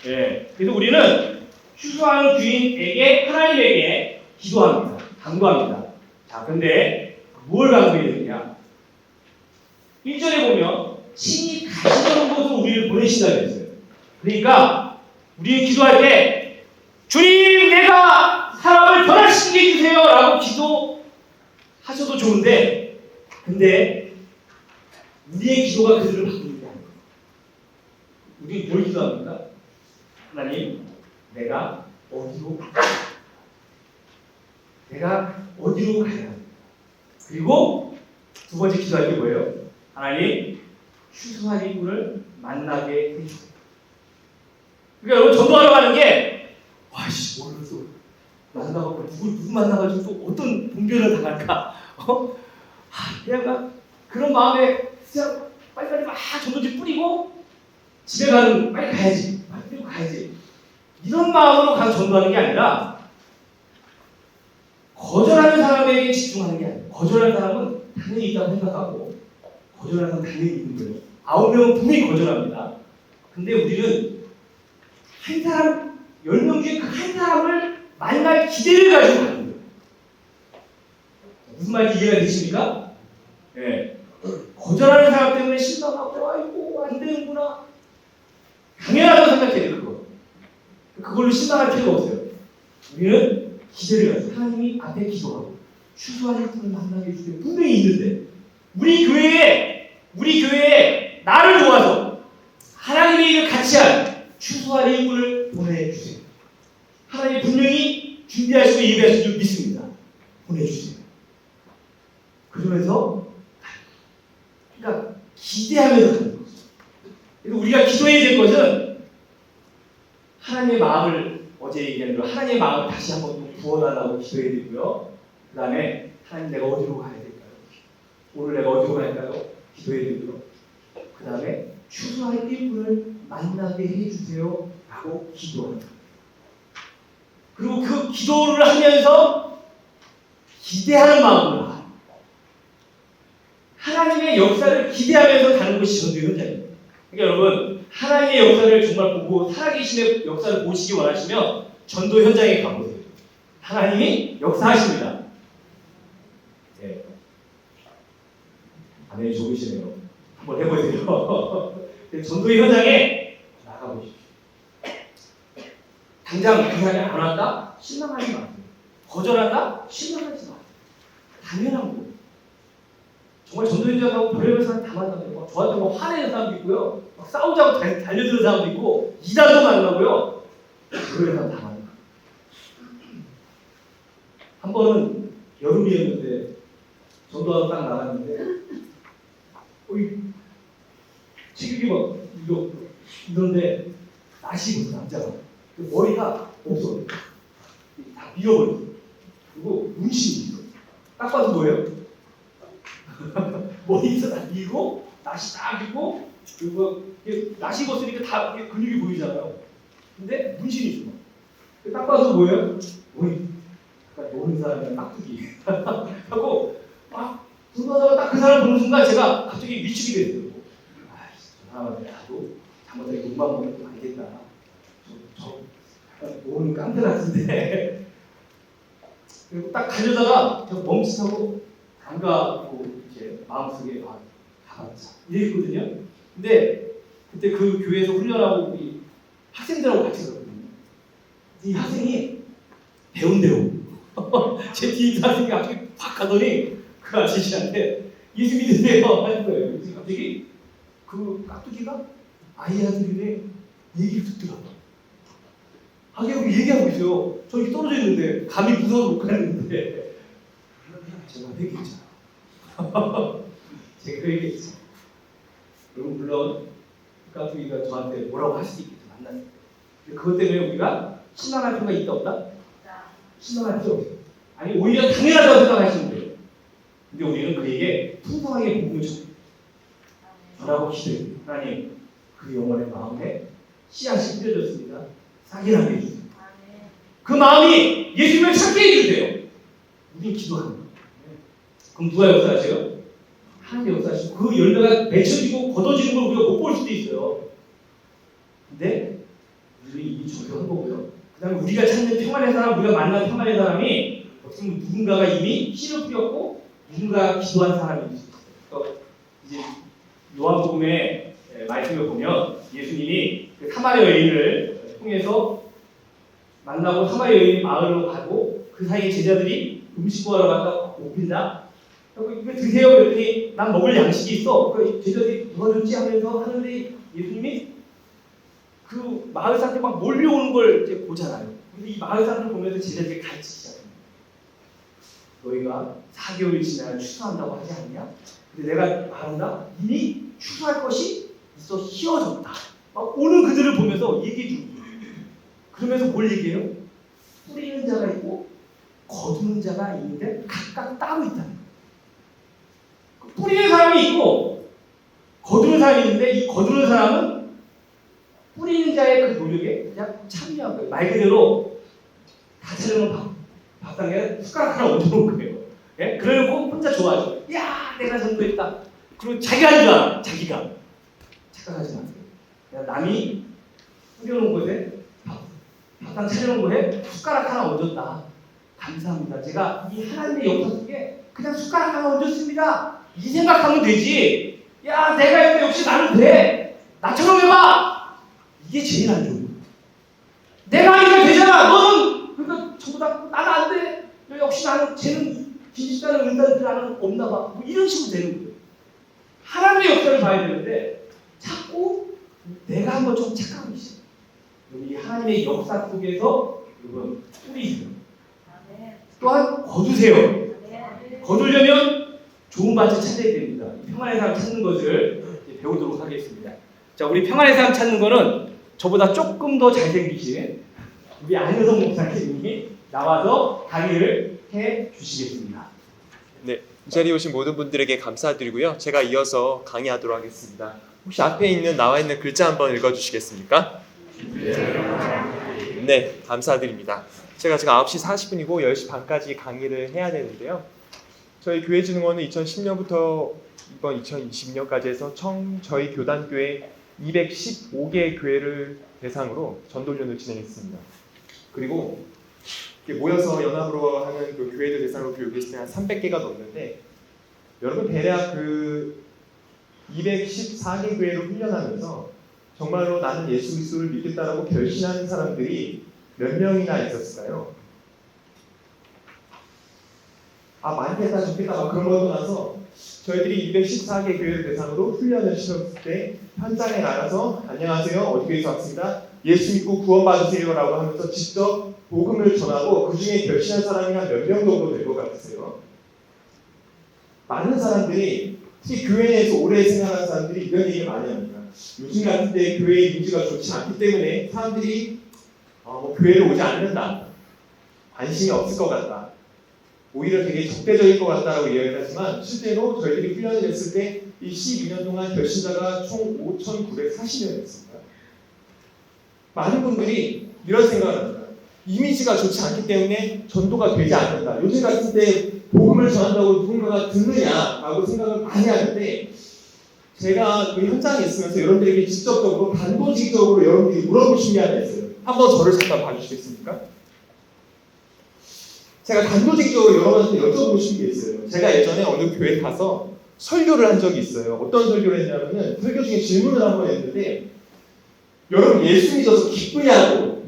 예, 그래서 우리는 추수하는 주인에게 하나님에게 기도합니다. 간구합니다. 자, 근데 뭘 간구해야 되냐? 1절에 보면 친히 가시던 곳으로 우리를 보내신다고 했어요. 그러니까 우리는 기도할 때 주님, 내가 사람을 변화시키게 해주세요 라고 기도하셔도 좋은데, 근데 우리의 기도가 그들을 바꾸는 게 아니에요. 우리는 뭘 기도합니까? 하나님, 내가 어디로 가야 합니까? 그리고 두 번째 기도할 게 뭐예요? 하나님, 추수할 인구를 만나게 해주세요. 그러니까 여러분, 전도하러 가는 게, 와씨, 모르겠어. 만나고 누구 만나가지고 또 어떤 분별을 당할까? 그냥 막 그런 마음에 그냥 빨리빨리 막 전도지 뿌리고 집에 가는, 빨리 가야지. 빨리 가야지. 이런 마음으로 가서 전도하는 게 아니라 거절하는 사람에게 집중하는 게 아니에요. 거절하는 사람은 당연히 있다고 생각하고 거절하는 사람은 당연히 있는 거예요. 9명은 분명히 거절합니다. 근데 우리는 한 사람, 10명 중에 그 한 사람을 만날 기대를 가지고 가는 거예요. 무슨 말인지 이해가 되십니까? 예. 거절하는 사람 때문에 실망하고, 아이고, 안 되는구나. 당연하다고 생각해야 돼요, 그거. 그걸로 실망할 필요가 없어요. 우리는 기대를 가지고 하나님이 앞에 기도하고 추수하는 분을 만나게 해주세요. 분명히 있는데 우리 교회에 나를 도와서 하나님의 일을 같이 한 추수할 인분을 보내주세요. 하나님이 분명히 준비하시고 예배하실 줄 믿습니다. 보내주세요. 그러면서 그러니까 기대하면서 가는 거죠. 그래서 우리가 기도해야 될 것은 하나님의 마음을, 어제 얘기한 대로 하나님의 마음을 다시 한번 또 구원하라고 기도해야 되고요. 그 다음에 하나님, 내가 어디로 가야 될까요? 오늘 내가 어디로 갈까요? 기도해야 되고요. 그 다음에 추수할 일꾼을 만나게 해주세요 라고 기도합니다. 그리고 그 기도를 하면서 기대하는 마음으로 하나님의 역사를 기대하면서 가는 것이 전도의 현장입니다. 그러니까 여러분, 하나님의 역사를 정말 보고 살아계신의 역사를 보시기 원하시면 전도 현장에 가보세요. 하나님이 역사하십니다. 네. 아멘, 좋으시네요. 한번 해보세요. 전도의 현장에 나가보십시오. 당장 그 사람이 안 왔다? 실망하지 마세요. 거절한다? 실망하지 마세요. 당연한 거예요. 정말 전도 현장하고 별의별 사람 다 만나요. 저한테 뭐 화내는 사람도 있고요. 막 싸우자고 달려드는 사람도 있고, 이단도 만나고요. 별의별 사람 다 만나요. 한 번은 여름이었는데 전도하러 딱 나갔는데 체격이 막 이런데 낯이 있어, 남자가. 머리가 없어. 다 밀어버렸어. 그리고 문신이 있어. 딱 봐도 뭐예요? 머리에서 다 밀고 낯이 딱 있고, 그리고 낯이 입었으니까 다 근육이 보이잖아요. 근데 문신이 있어. 딱 봐도 뭐예요? 노는 사람이랑 깍두기 하고 막 전도하다가 딱 그 사람 보는 순간 제가 갑자기 위축이 됐어요. 저 사람한테 나도 잘못하게 눈만 보면 좀 알겠다. 오는 깡패 같은데 그리고 딱 가려다가 저 멈칫하고 담가고 이제 마음속에 가봤자 이랬거든요. 근데 그때 그 교회에서 훈련하고 우리 학생들하고 같이 갔거든요. 이 학생이 배운대요. 제 뒤에 있는 학생이 갑자기 팍 가더니 그 아저씨한테 예수 믿으세요 하는 거예요. 그래서 갑자기 그 깍두기가 아이한테 얘기를 듣더라고요. 하기하고 얘기하고 있어요. 저 이렇게 떨어져 있는데 감이 무서워서 못 가는데 제가 회개했잖아요. 제가 회개했죠. 그리고 물론 깍두기가 저한테 뭐라고 할 수도 있겠죠. 만났을 때. 그것 때문에 우리가 신앙할 필요가 있다 없다? 신앙할 필요 없어요. 아니 오히려 당연하다고 생각하시면 돼요. 근데 우리는 그에게 풍성하게 복음을 전하고 기도해요. 하나님 그 영혼의 마음에 씨앗이 뿌려졌습니다. 사기나게 해주세요. 그 마음이 예수님을 찾게 해주세요. 우리는 기도합니다. 그럼 누가 역사하세요? 하나님 역사하시고 그 열매가 맺혀지고 걷어지는 걸 우리가 못 볼 수도 있어요. 근데 우리는 이미 적용한 거고요. 그 다음에 우리가 찾는 평안의 사람, 우리가 만난 평안의 사람이 어떻게 보면 누군가가 이미 씨를 뿌렸고 누군가 기도한 사람이 있어요. 이제 요한복음의 말씀을 보면 예수님이 그 사마리아 여인을 통해서 만나고 사마리아 여인 마을로 가고 그 사이에 제자들이 음식 구하러 갔다가 못 빈다. 이거 드세요. 그랬더니 난 먹을 양식이 있어. 그 제자들이 누가 줬지 하면서 하는데 예수님이 그 마을 사람들이 막 몰려오는 걸 이제 보잖아요. 근데 이 마을 사람들 보면서 제자들이 가르치기 시작합니다. 너희가 4개월이 지나야 추수한다고 하지 않냐? 근데 내가 말한다. 이미 추수할 것이 있어 씌워졌다. 막 오는 그들을 보면서 얘기해 주는 거예요. 그러면서 뭘 얘기해요? 뿌리는 자가 있고 거두는 자가 있는데 각각 따로 있다는 거예요. 뿌리는 사람이 있고 거두는 사람이 있는데 이 거두는 사람은 뿌리는 자의 그 노력에 그냥 참여한 거예요. 말 그대로 다 차려놓은 밥상에 숟가락 하나 얹어놓은 거예요. 예? 그러고 혼자 좋아하죠. 야, 내가 전도했다. 그리고 자기가 하는 줄 알아. 자기가. 착각하지 마세요. 그냥 남이 뿌려놓은 곳에 밥상 차려놓은 거에 숟가락 하나 얹었다. 감사합니다. 제가 이 하나님의 역사 속에 그냥 숟가락 하나 얹었습니다. 이 생각하면 되지. 야, 내가 했는데 역시 나는 돼. 나처럼 해봐. 이게 제일 안 좋은 거야. 내가 하니까 되잖아. 너는 그러니까 전부 다 나는 안 돼. 역시 나는 쟤는 진실다는 은단들 나는 없나 봐. 뭐 이런 식으로 되는 거예요. 하나님의 역사를 봐야 되는데 자꾸 내가 한번 좀 착각하고 있어요. 이 하나님의 역사 속에서 여러분 뿌리세요. 또한 거두세요. 거두려면 좋은 밭을 찾아야 됩니다. 평안의 삶 찾는 것을 배우도록 하겠습니다. 자, 우리 평안의 삶 찾는 거는 저보다 조금 더 잘생기신 우리 안효성 목사님이 나와서 강의를 해 주시겠습니다. 네, 이 자리에 오신 모든 분들에게 감사드리고요. 제가 이어서 강의하도록 하겠습니다. 혹시 앞에 나와 있는 글자 한번 읽어주시겠습니까? 네, 감사드립니다. 제가 9시 40분이고 10시 반까지 강의를 해야 되는데요. 저희 교회진흥원은 2010년부터 이번 2020년까지 해서 총 저희 교단교회 215개 교회를 대상으로 전도훈련을 진행했습니다. 그리고 모여서 연합으로 하는 그 교회들 대상으로 교육했을 때 한 300개가 넘는데 여러분 대략 그 214개 교회를 훈련하면서 정말로 나는 예수 그리스도를 믿겠다라고 결심하는 사람들이 몇 명이나 있었을까요? 많겠다 좋겠다 그런 거 떠나서 저희들이 214개 교회를 대상으로 훈련을 시켰을 때 현장에 나가서 안녕하세요 어디 교회에서 왔습니다 예수 믿고 구원받으세요 라고 하면서 직접 복음을 전하고 그 중에 결심한 사람이 한 몇 명 정도 될 것 같으세요? 많은 사람들이 특히 교회 내에서 오래 생활하는 사람들이 이런 얘기를 많이 합니다. 요즘 같은 때 교회의 이미지가 좋지 않기 때문에 사람들이 교회를 오지 않는다. 관심이 없을 것 같다. 오히려 되게 적대적일 것 같다라고 이야기를 하지만 실제로 저희들이 훈련을 했을 때 이 12년 동안 결심자가 총 5,940명이었습니다. 많은 분들이 이런 생각을 합니다. 이미지가 좋지 않기 때문에 전도가 되지 않는다. 요즘 같은 때 복음을 전한다고 누군가가 듣느냐라고 생각을 많이 하는데 제가 그 현장에 있으면서 여러분들에게 직접적으로 단도직입적으로 여러분들이 물어보신 게 하나 있어요. 한번 저를 잠깐 봐주시겠습니까? 제가 단도직입적으로 여러분한테 여쭤보고 싶은 게 있어요. 제가 예전에 어느 교회 가서 설교를 한 적이 있어요. 어떤 설교를 했냐면은 설교 중에 질문을 한번 했는데 여러분 예수 믿어서 기쁘냐고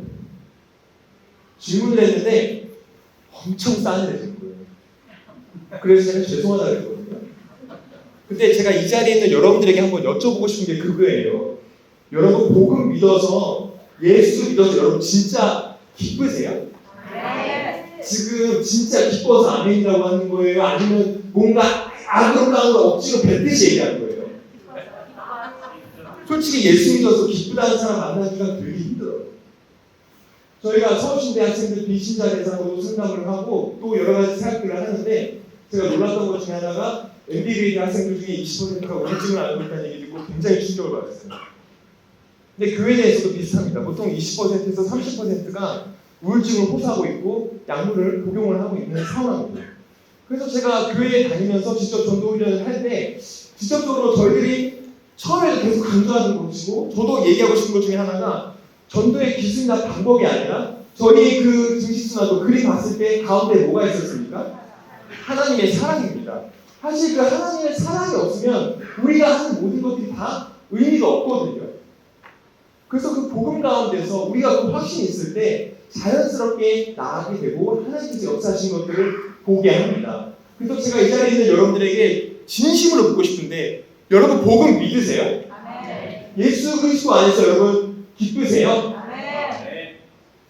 질문을 했는데 엄청 싸늘해진 거예요. 그래서 제가 죄송하다고 했거든요. 근데 제가 이 자리에 있는 여러분들에게 한번 여쭤보고 싶은 게 그거예요. 여러분 복음 믿어서 예수 믿어서 여러분 진짜 기쁘세요? 네. 지금 진짜 기뻐서 아멘이라고 하는 거예요? 아니면 뭔가 아그로깡으로 억지로 뱉듯이 얘기하는 거예요? 솔직히 예수 믿어서 기쁘다는 사람 만나기가 되게 힘들어요. 저희가 서울신대 학생들 비신자 대상으로 상담을 하고 또 여러 가지 생각들을 하는데 제가 놀랐던 것 중에 하나가 MBA 학생들 중에 20%가 우울증을 앓고 있다는 얘기 듣고 굉장히 충격을 받았어요. 근데 교회 내에서도 비슷합니다. 보통 20%에서 30%가 우울증을 호소하고 있고 약물을 복용을 하고 있는 상황입니다. 그래서 제가 교회에 다니면서 직접 전도 훈련을 할 때 직접적으로 저희들이 처음에도 계속 강조하는 것이고 저도 얘기하고 싶은 것 중에 하나가 전도의 기술이나 방법이 아니라 저희 그 증식순환도 그림 봤을 때 가운데 뭐가 있었습니까? 하나님의 사랑입니다. 사실 그 하나님의 사랑이 없으면 우리가 하는 모든 것들이 다 의미가 없거든요. 그래서 그 복음 가운데서 우리가 그 확신이 있을 때 자연스럽게 나아가게 되고 하나님께서 역사하신 것들을 보게 합니다. 그래서 제가 이 자리에 있는 여러분들에게 진심으로 묻고 싶은데 여러분 복음 믿으세요? 아멘. 예수 그리스도 안에서 여러분 기쁘세요? 아멘.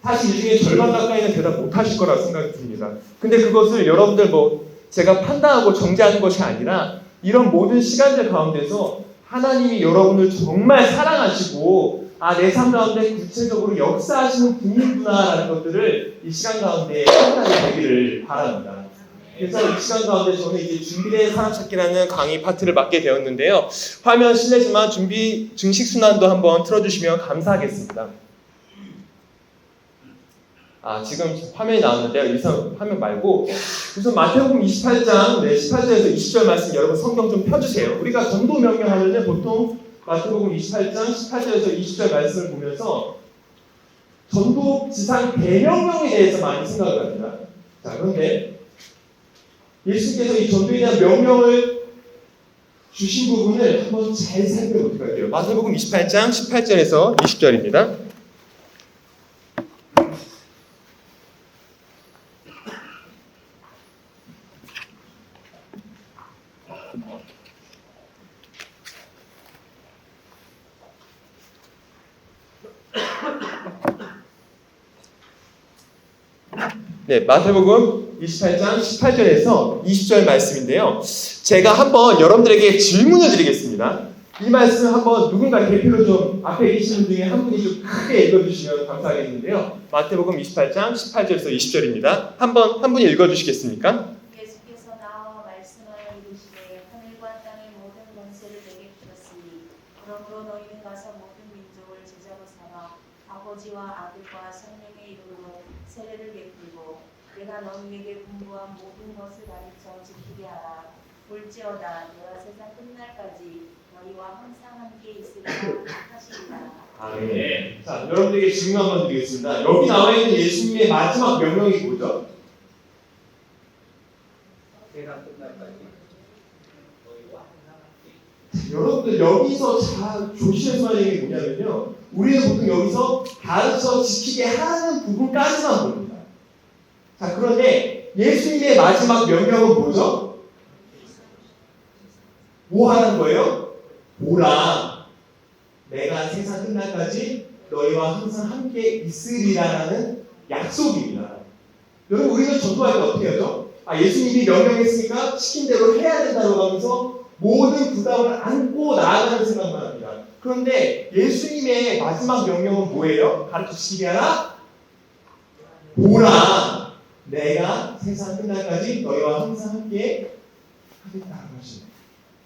사실 이 중에 절반 가까이는 대답 못 하실 거라고 생각이 듭니다. 근데 그것을 여러분들 제가 판단하고 정죄하는 것이 아니라 이런 모든 시간들 가운데서 하나님이 여러분을 정말 사랑하시고 내 삶 가운데 구체적으로 역사하시는 분이구나라는 것들을 이 시간 가운데 판단이 되기를 바랍니다. 그래서 이 시간 가운데 저는 이제 준비된 사람 찾기라는 강의 파트를 맡게 되었는데요. 화면 실례지만 증식 순환도 한번 틀어주시면 감사하겠습니다. 지금 화면이 나왔는데요. 이 화면 말고 우선 마태복음 28장 18절에서 20절 말씀 여러분 성경 좀 펴주세요. 우리가 전도 명령하면은 보통 마태복음 28장 18절에서 20절 말씀을 보면서 전도 지상 대명령에 대해서 많이 생각을 합니다. 자, 그런데 예수께서 이 전도에 대한 명령을 주신 부분을 한번 잘 살펴보도록 할게요. 마태복음 28장 18절에서 20절입니다. 네, 마태복음 28장 18절에서 20절 말씀인데요. 제가 한번 여러분들에게 질문을 드리겠습니다. 이 말씀을 한번 누군가 대표로 좀 앞에 계시는 분 중에 한 분이 좀 크게 읽어주시면 감사하겠는데요. 마태복음 28장 18절에서 20절입니다. 한 분이 읽어주시겠습니까? 예수께서 나와 말씀하여 이르시되 하늘과 땅의 모든 권세를 내게 주셨으니 그러므로 너희는 가서 모든 민족을 제자로 삼아 아버지와 아들과 성령의 이름으로 세례를 베풀고 내가 너희에게 분부한 모든 것을 가르쳐 지키게 하라. 볼지어다 내가 세상 끝날까지 너희와 항상 함께 있으리라 하시리라. 네. 자, 여러분들에게 질문 한번 드리겠습니다. 여기 나와 있는 예수님의 마지막 명령이 뭐죠? 세상 끝날까지 너희와 항상 함께. 여러분들 여기서 잘 조심해서 하는 게 뭐냐면요. 우리는 보통 여기서 가르쳐 지키게 하는 부분까지만 봅니다. 자, 그런데 예수님의 마지막 명령은 뭐죠? 뭐 하는 거예요? 보라, 내가 세상 끝날까지 너희와 항상 함께 있으리라라는 약속입니다. 여러분 우리는 전도할 때 어떻게 하죠? 예수님이 명령했으니까 시킨 대로 해야 된다고 하면서 모든 부담을 안고 나아가는 생각만 합니다. 그런데 예수님의 마지막 명령은 뭐예요? 가르치시게 하라? 보라, 내가 세상 끝날까지 너희와 항상 함께 하겠다는 것입니다.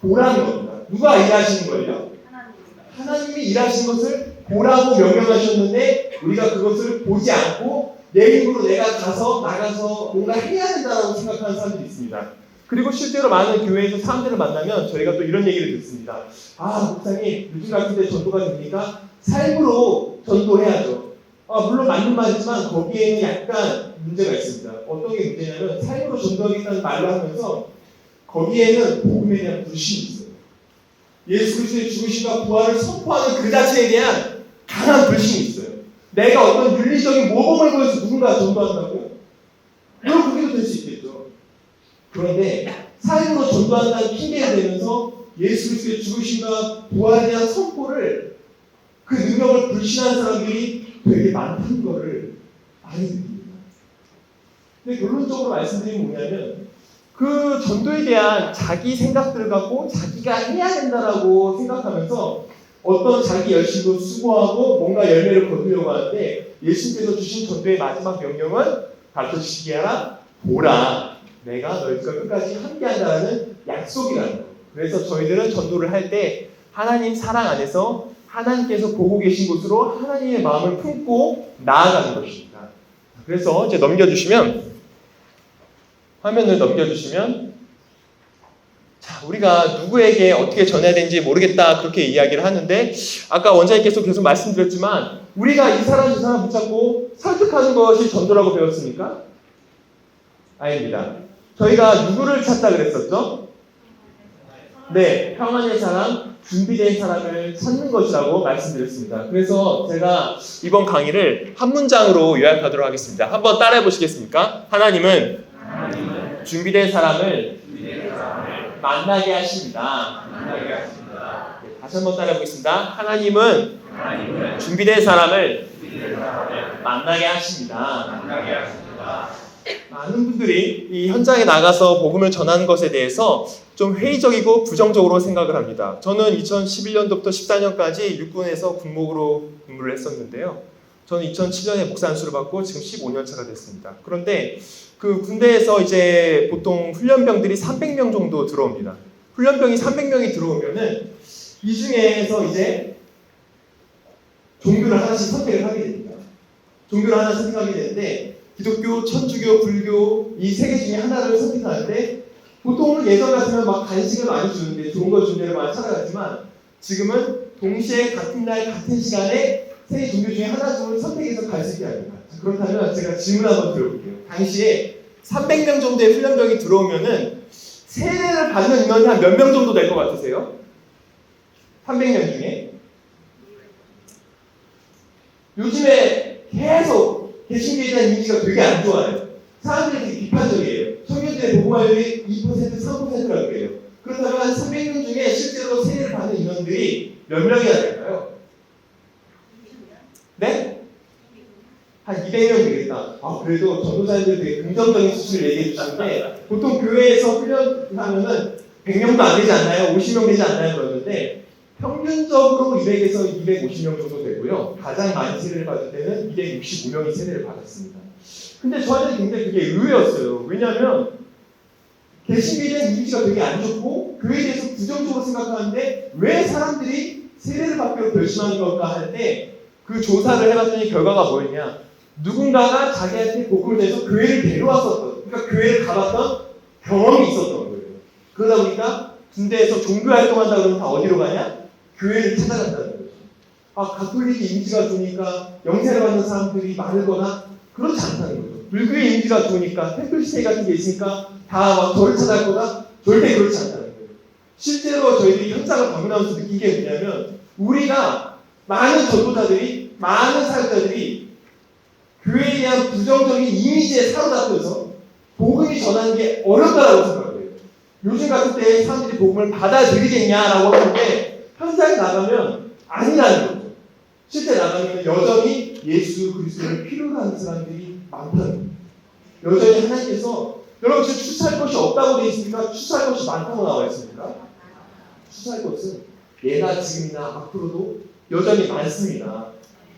보라는 겁니다. 누가 일하시는 거예요? 하나님이 일하신 것을 보라고 명령하셨는데 우리가 그것을 보지 않고 내 힘으로 내가 나가서 뭔가 해야 된다고 생각하는 사람들이 있습니다. 그리고 실제로 많은 교회에서 사람들을 만나면 저희가 또 이런 얘기를 듣습니다. 목사님 요즘 같은 데 전도가 됩니까? 삶으로 전도해야죠. 물론 맞는 말이지만 거기에는 약간 문제가 있습니다. 어떤 게 문제냐면 삶으로 전도하겠다는 말을 하면서 거기에는 복음에 대한 불신이 있어요. 예수 그리스도의 죽으심과 부활을 선포하는 그 자체에 대한 강한 불신이 있어요. 내가 어떤 윤리적인 모범을 보여서 누군가 전도한다고? 물론 그게도 될 수 있겠죠. 그런데 삶으로 전도한다는 핑계를 대면서 예수 그리스도의 죽으심과 부활에 대한 선포를 그 능력을 불신하는 사람들이 되게 많다는 것을 많이 느낍니다. 근데 결론적으로 말씀드리면 뭐냐면 그 전도에 대한 자기 생각들을 갖고 자기가 해야 된다라고 생각하면서 어떤 자기 열심도 수고하고 뭔가 열매를 거두려고 하는데 예수님께서 주신 전도의 마지막 명령은 가르쳐주시기 하라 보라 내가 너희들과 끝까지 함께한다는 약속이라는 거예요. 그래서 저희들은 전도를 할 때 하나님 사랑 안에서 하나님께서 보고 계신 곳으로 하나님의 마음을 품고 나아가는 것입니다. 그래서 이제 화면을 넘겨주시면 자, 우리가 누구에게 어떻게 전해야 되는지 모르겠다 그렇게 이야기를 하는데 아까 원장님께서 계속 말씀드렸지만 우리가 이 사람 저 사람 붙잡고 설득하는 것이 전도라고 배웠습니까? 아닙니다. 저희가 누구를 찾다 그랬었죠? 네, 평안의 사람, 준비된 사람을 찾는 것이라고 말씀드렸습니다. 그래서 제가 이번 강의를 한 문장으로 요약하도록 하겠습니다. 한번 따라해 보시겠습니까? 하나님은 준비된 사람을 만나게 하십니다. 네, 다시 한번 따라해 보겠습니다. 하나님은 준비된 사람을 만나게 하십니다. 많은 분들이 이 현장에 나가서 복음을 전하는 것에 대해서 좀 회의적이고 부정적으로 생각을 합니다. 저는 2011년도부터 14년까지 육군에서 군목으로 근무를 했었는데요. 저는 2007년에 목사 안수를 받고 지금 15년 차가 됐습니다. 그런데 그 군대에서 이제 보통 훈련병들이 300명 정도 들어옵니다. 훈련병이 300명이 들어오면은 이 중에서 이제 종교를 하나씩 선택을 하게 됩니다. 종교를 하나 선택하게 되는데 기독교, 천주교, 불교 이 세 개 중에 하나를 선택하는데 보통은 예전 같으면 막 간식을 많이 주는데 좋은 거 주는 데를 많이 찾아갔지만 지금은 동시에 같은 날 같은 시간에 세 종교 중에 하나 정도를 선택해서 갈 수 있게 합니다. 그렇다면 제가 질문 한번 드려볼게요. 당시에 300명 정도의 훈련병이 들어오면은 세례를 받는 인원이 한 몇 명 정도 될 것 같으세요? 300명 중에? 요즘에 계속 개신교에 대한 이미지가 되게 안 좋아요. 사람들이 되게 비판적이에요. 청년들의 복음화율이 2%, 3%라고 그래요. 그렇다면 한 300명 중에 실제로 세례를 받는 인원들이 몇 명이나 될까요? 네? 한 200명 되겠다. 그래도 전도사님들 되게 긍정적인 수치를 얘기해 주시는데 보통 교회에서 훈련하면은 100명도 안 되지 않나요? 50명 되지 않나요? 그러는데 평균적으로 200에서 250명 정도 되고요. 가장 많이 세례를 받을 때는 265명이 세례를 받았습니다. 근데 저한테 굉장히 그게 의외였어요. 왜냐하면 개신교에 대한 이미지가 되게 안 좋고 교회에 대해서 부정적으로 생각하는데 왜 사람들이 세례를 받기로 결심하는 걸까 할 때 그 조사를 해봤더니 결과가 뭐였냐? 누군가가 자기한테 복음을 내서 교회를 데려왔었던, 그러니까 교회를 가봤던 경험이 있었던 거예요. 그러다 보니까 군대에서 종교 활동한다 그러면 다 어디로 가냐? 교회를 찾아간다는 거죠. 가톨릭 이미지가 좋으니까 영세를 받는 사람들이 많거나 그렇지 않다는 거죠. 불교의 이미지가 좋으니까 템플스테이 같은 게 있으니까 다 막 절을 찾아갈 거다? 절대 그렇지 않다는 거예요. 실제로 저희들이 현장을 방문하면서 느낀 게 뭐냐면 우리가 많은 전도자들이, 많은 사역자들이 교회에 대한 부정적인 이미지에 사로잡혀서 복음이 전하는 게 어렵다라고 생각해요. 요즘 같은 때 사람들이 복음을 받아들이겠냐라고 하는데 현장에 나가면 아니라는 거죠. 실제 나가면 여전히 예수 그리스도를 필요로 하는 사람들이 많다는 거예요. 여전히 하나님께서 여러분 지금 추수할 것이 없다고 되어 있습니까? 추수할 것이 많다고 나와 있습니까? 추수할 것은 예나 지금이나 앞으로도 여전히 많습니다.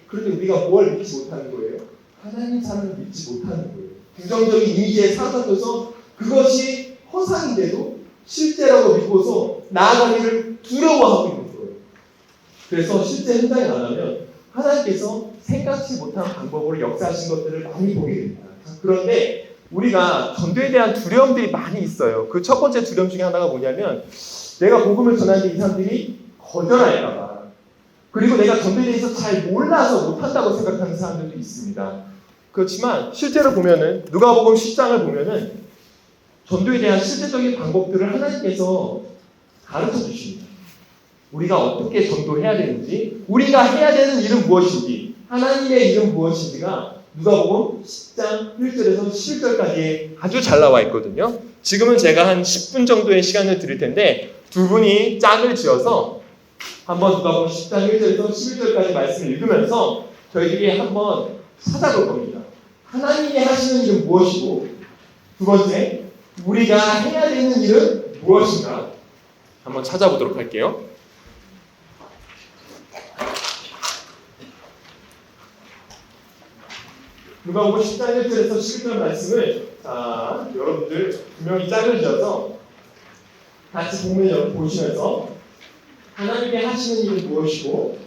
그런데 우리가 뭘 믿지 못하는 거예요? 하나님 사랑을 믿지 못하는 거예요. 부정적인 이미지에 사로잡혀서 그것이 허상인데도 실제라고 믿고서 나아가기를 두려워하고 있는 거예요. 그래서 실제 현장에 나가면 하나님께서 생각지 못한 방법으로 역사하신 것들을 많이 보게 됩니다. 그런데 우리가 전도에 대한 두려움들이 많이 있어요. 그 첫 번째 두려움 중에 하나가 뭐냐면 내가 복음을 전하는데 이 사람들이 거절할까봐. 그리고 내가 전도에 대해서 잘 몰라서 못한다고 생각하는 사람들도 있습니다. 그렇지만 실제로 보면은 누가복음 10장을 보면은 전도에 대한 실제적인 방법들을 하나님께서 가르쳐 주십니다. 우리가 어떻게 전도해야 되는지, 우리가 해야 되는 일은 무엇인지, 하나님의 일은 무엇인지가 누가복음 10장 1절에서 11절까지 아주 잘 나와 있거든요. 지금은 제가 한 10분 정도의 시간을 드릴 텐데 두 분이 짝을 지어서 한번 누가복음 10장 1절에서 11절까지 말씀을 읽으면서 저희들이 한번 찾아볼 겁니다. 하나님이 하시는 일은 무엇이고, 두 번째, 우리가 해야 되는 일은 무엇인가 한번 찾아보도록 할게요. 누가복음 10장 1절에서 11절 말씀을 여러분들 두 명이 짝을 지어서 같이 본문을 보시면서 하나님이 하시는 일은 무엇이고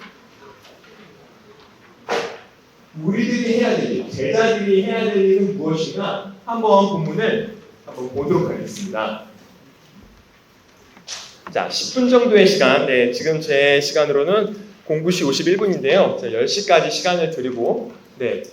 우리들이 해야 될 일, 제자들이 해야 될 일은 무엇인가 한번 본문을 한번 보도록 하겠습니다. 자, 10분 정도의 시간, 지금 제 시간으로는 09시 51분인데요. 10시까지 시간을 드리고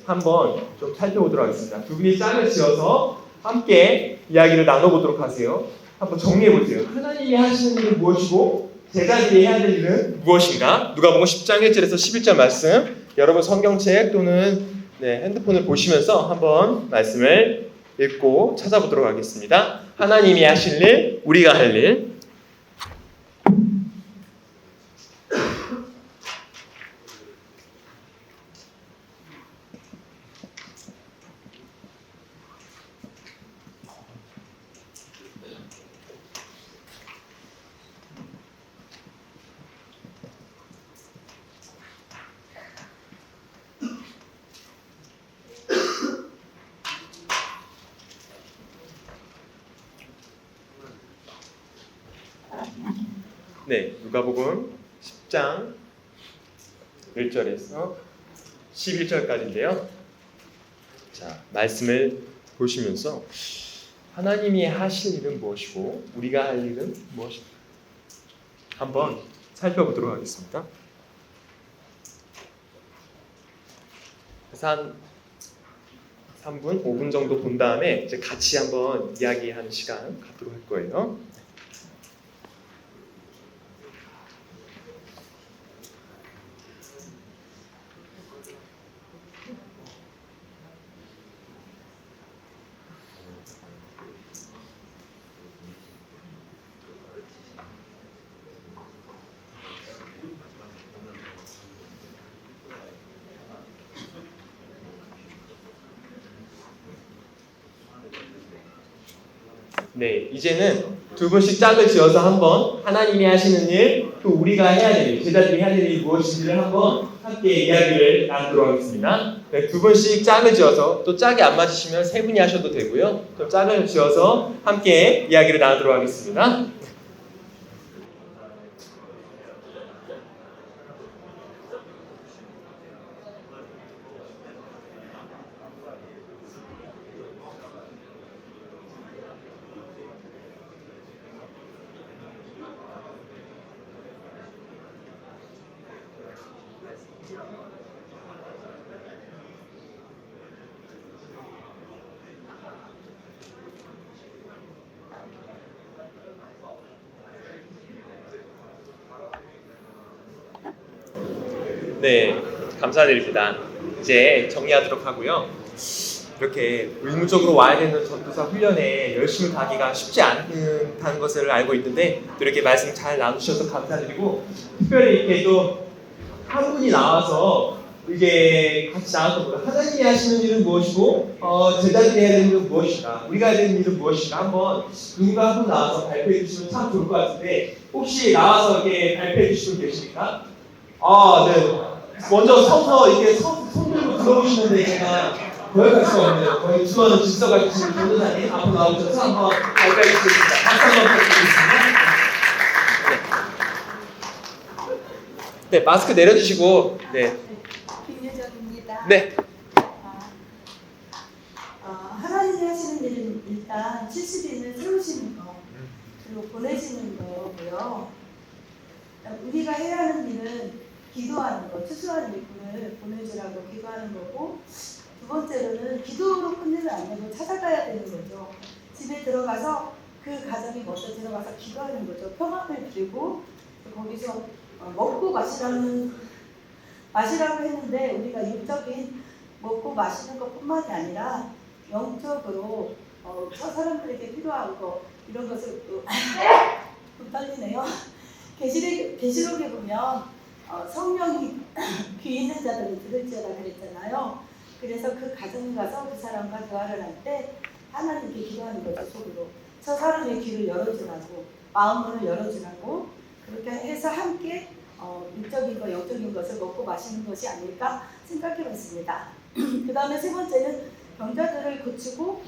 한번 좀 살펴보도록 하겠습니다. 두 분이 짝을 지어서 함께 이야기를 나눠보도록 하세요. 한번 정리해보세요. 하나님이 하시는 일은 무엇이고 제자들이 해야 될 일은 무엇인가? 누가복음 10장 1절에서 11절 말씀, 여러분 성경책 또는 핸드폰을 보시면서 한번 말씀을 읽고 찾아보도록 하겠습니다. 하나님이 하실 일, 우리가 할 일. 누가복음 10장 1절에서 11절까지인데요. 자, 말씀을 보시면서 하나님이 하실 일은 무엇이고 우리가 할 일은 무엇인가 한번 살펴보도록 하겠습니다. 그래서 한 3분, 5분 정도 본 다음에 이제 같이 한번 이야기하는 시간 갖도록 할 거예요. 이제는 두 분씩 짝을 지어서 한번 하나님이 하시는 일, 또 우리가 해야 될 일, 제자들이 해야 될 일이 무엇인지를 한번 함께 이야기를 나누도록 하겠습니다. 두 분씩 짝을 지어서, 또 짝이 안 맞으시면 세 분이 하셔도 되고요. 또 짝을 지어서 함께 이야기를 나누도록 하겠습니다. 감사드립니다. 이제 정리하도록 하고요. 이렇게 의무적으로 와야 되는 전도사 훈련에 열심히 가기가 쉽지 않다는 것을 알고 있는데 또 이렇게 말씀 잘 나누셔서 감사드리고, 특별히 이렇게 또 한 분이 나와서 이게 같이 나와서 하나님이 하시는 일은 무엇이고 제자들이 해야 되는 일은 무엇인가, 우리가 해야 되는 일은 무엇인가 한번 누군가 한 분 나와서 발표해 주시면 참 좋을 것 같은데, 혹시 나와서 이렇게 발표해 주시면 계십니까? 먼저 서서 이렇게 손 들고 들어오시는데 제가 거역할 수가 없네요. 거의 수많은 질서가 있으신 전도사님 앞으로 나오셔서 한번 발표해 주시겠습니다. 박수 한번 부탁드리겠습니다. 마스크 내려주시고. 김유정입니다. 네. 하나님이 하시는 일은 일단 70인을 세우시는 거, 그리고 보내시는 거고요. 우리가 해야 하는 일은 기도하는 거, 추수하는 일꾼을 보내주라고 기도하는 거고, 두 번째로는 기도로 끝내면 안 되고 찾아가야 되는 거죠. 집에 들어가서 그 가정이 먼저 들어가서 기도하는 거죠. 평안을 빌고 거기서 먹고 마시라고 했는데 우리가 육적인 먹고 마시는 것뿐만이 아니라 영적으로 저 사람들에게 필요한 거 이런 것을 좀 떨리네요. 계시록에 보면 성령이 귀 있는 자들이 들을지어다 그랬잖아요. 그래서 그 가정에 가서 그 사람과 대화를 할 때 하나님께 기도하는 거죠. 속으로 저 사람의 귀를 열어주라고, 마음을 열어주라고, 그렇게 해서 함께 육적인 것, 영적인 것을 먹고 마시는 것이 아닐까 생각해봤습니다. 그 다음에 세 번째는 병자들을 고치고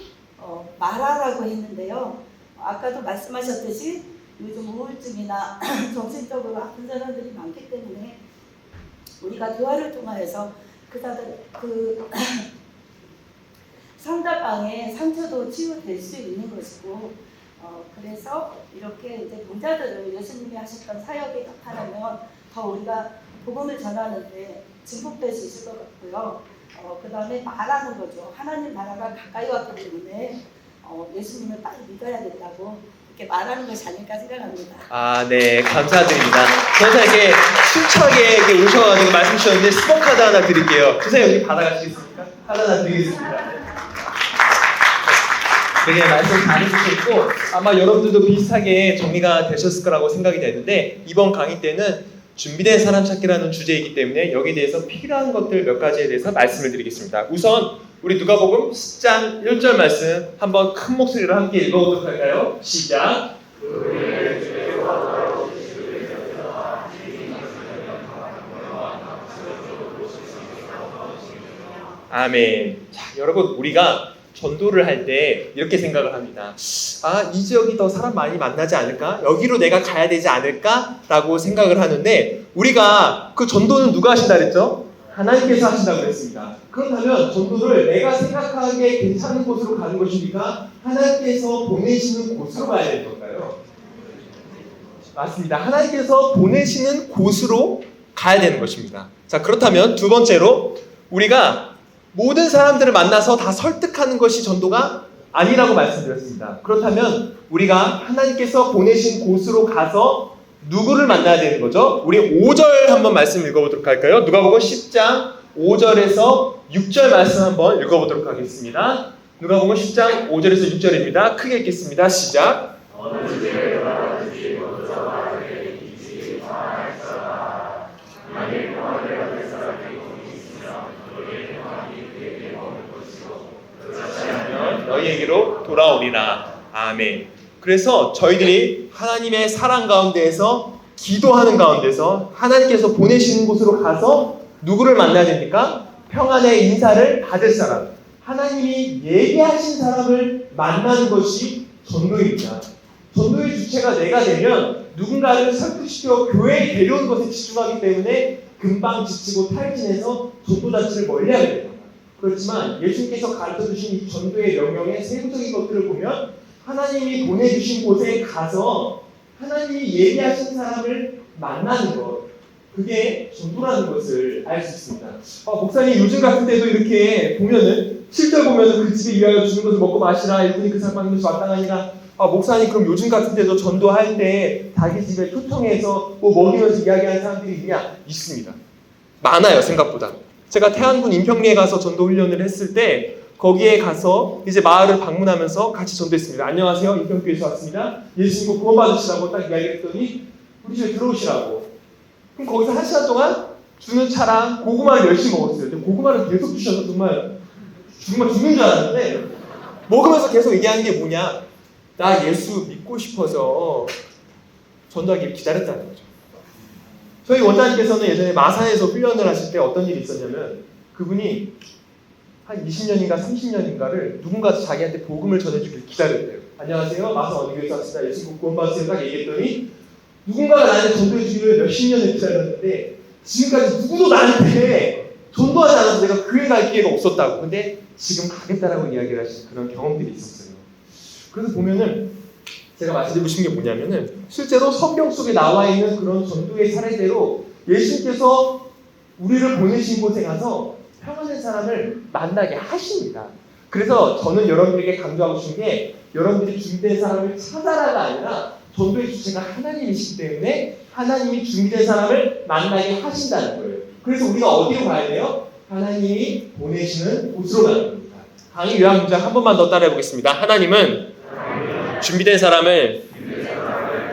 말하라고 했는데요. 아까도 말씀하셨듯이 요즘 우울증이나 정신적으로 아픈 사람들이 많기 때문에 우리가 대화를 통하여서 그 상대방의 상처도 치유될 수 있는 것이고, 그래서 이렇게 이제 병자들을 예수님이 하셨던 사역에 나타나면 더 우리가 복음을 전하는데 증폭될 수 있을 것 같고요. 그 다음에 말하는 거죠. 하나님 나라가 가까이 왔기 때문에 예수님을 빨리 믿어야 된다고 이렇게 말하는 것이 아닐까 생각합니다. 아, 네, 감사드립니다. 전사에게 힘차게 이렇게 오셔가지고 말씀 주셨는데 스모 카드 하나 드릴게요. 선생님 여기 받아가시겠습니까? 하나 드리겠습니다. 되게 말씀 잘해주셨고 아마 여러분들도 비슷하게 정리가 되셨을 거라고 생각이 되는데 이번 강의 때는 준비된 사람 찾기라는 주제이기 때문에 여기에 대해서 필요한 것들 몇 가지에 대해서 말씀을 드리겠습니다. 우선 우리 누가복음 10장 1절 말씀 한번 큰 목소리로 함께 읽어보도록 할까요? 시작! 아멘. 자, 여러분 우리가 전도를 할 때 이렇게 생각을 합니다. 아, 이 지역이 더 사람 많이 만나지 않을까? 여기로 내가 가야 되지 않을까? 라고 생각을 하는데 우리가 그 전도는 누가 하신다 그랬죠? 하나님께서 하신다고 그랬습니다. 그렇다면 전도를 내가 생각하기에 괜찮은 곳으로 가는 것입니까? 하나님께서 보내시는 곳으로 가야 되는 건가요? 맞습니다. 하나님께서 보내시는 곳으로 가야 되는 것입니다. 자, 그렇다면 두 번째로 우리가 모든 사람들을 만나서 다 설득하는 것이 전도가 아니라고 말씀드렸습니다. 그렇다면 우리가 하나님께서 보내신 곳으로 가서 누구를 만나야 되는 거죠? 우리 5절 한번 말씀 읽어보도록 할까요? 누가복음 10장 5절에서 6절 말씀 한번 읽어보도록 하겠습니다. 누가복음 10장 5절에서 6절입니다. 크게 읽겠습니다. 시작! 너희에게로 돌아오리라. 아멘. 그래서 저희들이 하나님의 사랑 가운데에서 기도하는 가운데서 하나님께서 보내시는 곳으로 가서 누구를 만나야 됩니까? 평안의 인사를 받을 사람, 하나님이 예비하신 사람을 만나는 것이 전도입니다. 전도의 주체가 내가 되면 누군가를 설득시켜 교회에 데려오는 것에 집중하기 때문에 금방 지치고 탈진해서 전도 자체를 멀리하게 됩니다. 그렇지만 예수님께서 가르쳐주신 이 전도의 명령의 세부적인 것들을 보면 하나님이 보내주신 곳에 가서 하나님이 예비하신 사람을 만나는 것, 그게 전도라는 것을 알 수 있습니다. 목사님 요즘 같은 때도 이렇게 보면은 7절 보면은 그 집에 위하여 주는 것을 먹고 마시라 일꾼이 그 사람 받는 것이 마땅하니라. 목사님 그럼 요즘 같은 때도 전도할 때 자기 집에 초청해서 뭐 먹이면서 이야기하는 사람들이 있냐? 있습니다. 많아요, 생각보다. 제가 태안군 인평리에 가서 전도 훈련을 했을 때 거기에 가서 이제 마을을 방문하면서 같이 전도했습니다. 안녕하세요, 인평교회에서 왔습니다. 예수님 구원받으시라고 딱 이야기했더니 우리 집에 들어오시라고. 그럼 거기서 1시간 동안 주는 차랑 고구마를 열심히 먹었어요. 근데 고구마를 계속 주셔서 정말 죽는 줄 알았는데 먹으면서 계속 얘기하는 게 뭐냐? 나 예수 믿고 싶어서 전도하기를 기다렸다는 거죠. 저희 원장님께서는 예전에 마산에서 훈련을 하실 때 어떤 일이 있었냐면 그분이 한 20년인가 30년인가를 누군가 자기한테 복음을 전해주길 기다렸대요. 안녕하세요, 마산 어디 교회에서 왔습니다. 예수 구원받으세요. 딱 얘기했더니 누군가가 나한테 전도해주기를 몇십 년을 기다렸는데 지금까지 누구도 나한테 전도하지 않아서 내가 교회 갈 기회가 없었다고. 근데 지금 가겠다라고 이야기를 하신 그런 경험들이 있었어요. 그래서 보면은 제가 말씀드리고 싶은 게 뭐냐면은 실제로 성경 속에 나와 있는 그런 전도의 사례대로 예수님께서 우리를 보내신 곳에 가서 평안한 사람을 만나게 하십니다. 그래서 저는 여러분들에게 강조하고 싶은 게 여러분들이 준비된 사람을 찾아라가 아니라 전도의 주체가 하나님이시기 때문에 하나님이 준비된 사람을 만나게 하신다는 거예요. 그래서 우리가 어디로 가야 돼요? 하나님이 보내시는 곳으로 가는 겁니다. 강의 요약 문장 한 번만 더 따라해 보겠습니다. 하나님은 준비된 사람을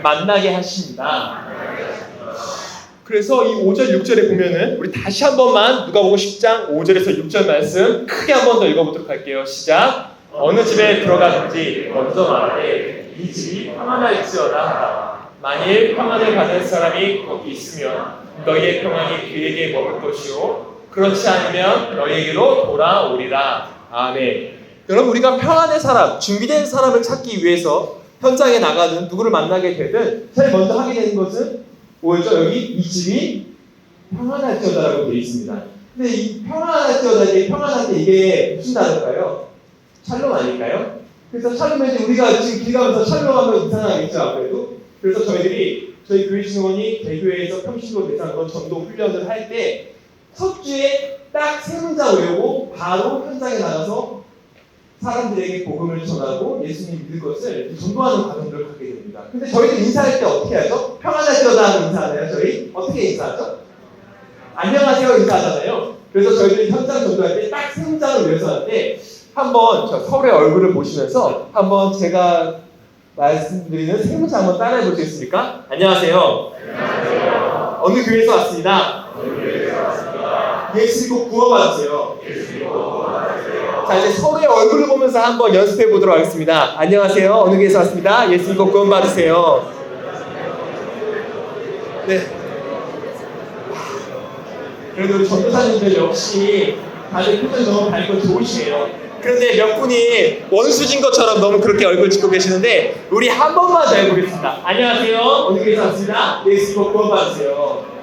만나게 하십니다. 그래서 이 5절, 6절에 보면은 우리 다시 한 번만 누가복음 10장 5절에서 6절 말씀 크게 한 번 더 읽어보도록 할게요. 시작. 어느 집에 들어가든지 먼저 말하되 이 집이 평안할지어다 하라. 만일 평안을 받은 사람이 거기 있으면 너희의 평안이 그에게 먹을 것이요 그렇지 않으면 너희에게로 돌아오리라. 아멘. 여러분 우리가 평안의 사람, 준비된 사람을 찾기 위해서 현장에 나가든 누구를 만나게 되든 제일 먼저 하게 되는 것은 뭐였죠? 여기 이 집이 평안할지어다라고 되어 있습니다. 근데 이 평안할지어다, 이게 평안할 때 이게 무슨 단어일까요? 샬롬 아닐까요? 그래서 샬롬은 이제 우리가 지금 길 가면서 샬롬하면 이상하겠죠, 아무래도. 그래서 저희 교회 신원이 대교회에서 평신도 대상으로 전도 훈련을 할 때 첫 주에 딱 세 문장 외우고 바로 현장에 나가서 사람들에게 복음을 전하고 예수님 믿을 것을 전도하는 과정들을 갖게 됩니다. 근데 저희들 인사할 때 어떻게 하죠? 평안할지어다 하는 인사하나요? 저희 어떻게 인사하죠? 안녕하세요 인사하잖아요. 그래서 저희들이 현장 전도할 때 딱 세 문장을 외워서 하는데 한번 저 서로의 얼굴을 보시면서 한번 제가 말씀드리는 세 문장 한번 따라해 보시겠습니까? 안녕하세요. 안녕하세요. 어느 교회에서 왔습니다. 예수 믿고 구원받으세요. 자, 이제 서로의 얼굴을 보면서 한번 연습해 보도록 하겠습니다. 안녕하세요. 어느 교회에서 왔습니다. 예수 믿고 구원받으세요. 네. 그래도 우리 전도사님들 역시 다들 표정이 너무 밝고 좋으시네요. 그런데 몇 분이 원수진 것처럼 너무 그렇게 얼굴 짓고 계시는데 우리 한 번만 더 해보겠습니다. 안녕하세요. 어느 교회에서 왔습니다. 예수 믿고 구원받으세요.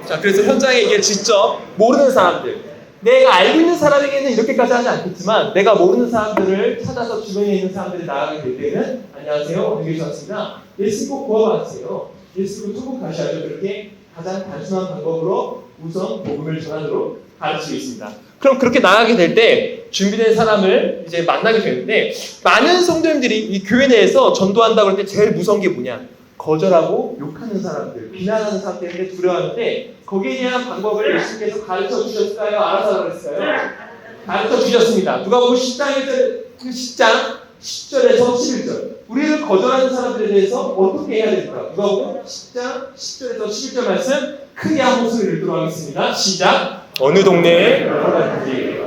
자, 그래서 현장에 이게 직접 모르는 사람들, 내가 알고 있는 사람에게는 이렇게까지 하지 않겠지만 내가 모르는 사람들을 찾아서 주변에 있는 사람들이 나가게 될 때는 안녕하세요. 어느 교회에서 왔습니다. 예수 믿고 구원받으세요. 예수 믿고 천국 가셔야죠. 그렇게 가장 단순한 방법으로 우선 복음을 전하도록 가르치고 있습니다. 그럼 그렇게 나가게 될 때 준비된 사람을 이제 만나게 되는데 많은 성도님들이 이 교회 내에서 전도한다고 할 때 제일 무서운 게 뭐냐? 거절하고 욕하는 사람들, 비난하는 사람 때문에 두려워하는데 거기에 대한 방법을 예수님께서 가르쳐 주셨을까요? 알아서 그랬어요? 가르쳐 주셨습니다. 누가복음 10장 10절에서 11절. 우리를 거절하는 사람들에 대해서 어떻게 해야 될까? 누가복음 10장 10절에서 11절 말씀 크게 한 목소리를 읽도록 하겠습니다. 시작. 어느 동네에 들어가든지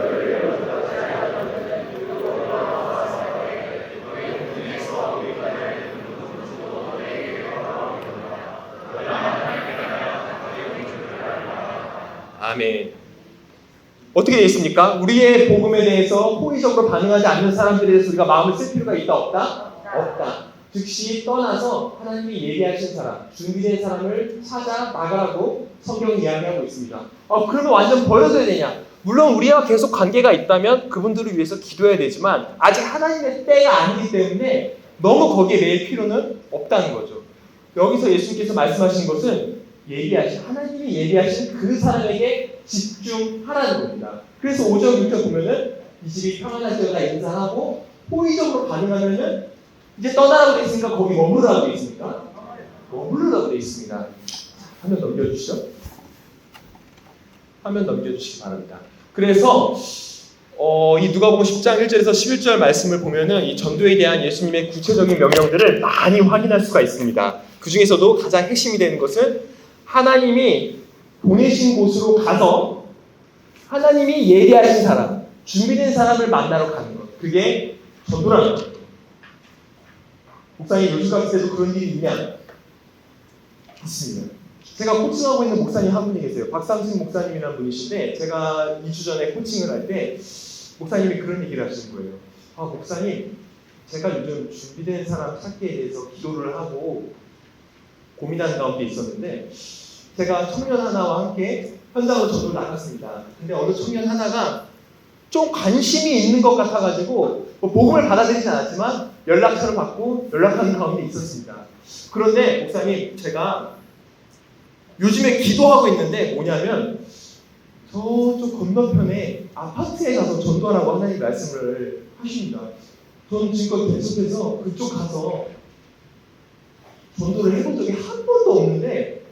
아멘. 어떻게 되어 있습니까? 우리의 복음에 대해서 호의적으로 반응하지 않는 사람들에 대해서 우리가 마음을 쓸 필요가 있다 없다? 없다. 즉시 떠나서 하나님이 예비하신 사람, 준비된 사람을 찾아 나가라고 성경이 이야기하고 있습니다. 그러면 완전 버려둬야 되냐? 물론 우리와 계속 관계가 있다면 그분들을 위해서 기도해야 되지만 아직 하나님의 때가 아니기 때문에 너무 거기에 매일 필요는 없다는 거죠. 여기서 예수님께서 말씀하시는 것은 하나님이 예비하신 그 사람에게 집중하라는 겁니다. 그래서 5절, 6절 보면은 이 집이 평안할지어다 인사하고 호의적으로 반응하면은 이제 떠나라고 되어 있으니까 거기 머무르라고 되어 있습니까? 머무르라고 되어 있습니다. 화면 넘겨주시죠. 화면 넘겨주시기 바랍니다. 그래서 이 누가복음 10장 1절에서 11절 말씀을 보면은 이 전도에 대한 예수님의 구체적인 명령들을 많이 확인할 수가 있습니다. 그 중에서도 가장 핵심이 되는 것은 하나님이 보내신 곳으로 가서 하나님이 예비하신 사람, 준비된 사람을 만나러 가는 것. 그게 전도라는 거예요. 목사님 요즘 같을 때도 그런 일이 있냐? 있습니다. 제가 코칭하고 있는 목사님 한 분이 계세요. 박상진 목사님이라는 분이신데 제가 2주 전에 코칭을 할 때 목사님이 그런 얘기를 하시는 거예요. 목사님, 제가 요즘 준비된 사람 찾기에 대해서 기도를 하고 고민하는 가운데 있었는데 제가 청년 하나와 함께 현장으로 전도를 나갔습니다. 근데 어느 청년 하나가 좀 관심이 있는 것 같아가지고 복음을 받아들이지 않았지만 연락처를 받고 연락하는 가운데 있었습니다. 그런데 목사님, 제가 요즘에 기도하고 있는데 뭐냐면 저쪽 건너편에 아파트에 가서 전도하라고 하나님 말씀을 하십니다. 저는 지금껏 계속해서 그쪽 가서 전도를 해본 적이 한 번도 없는데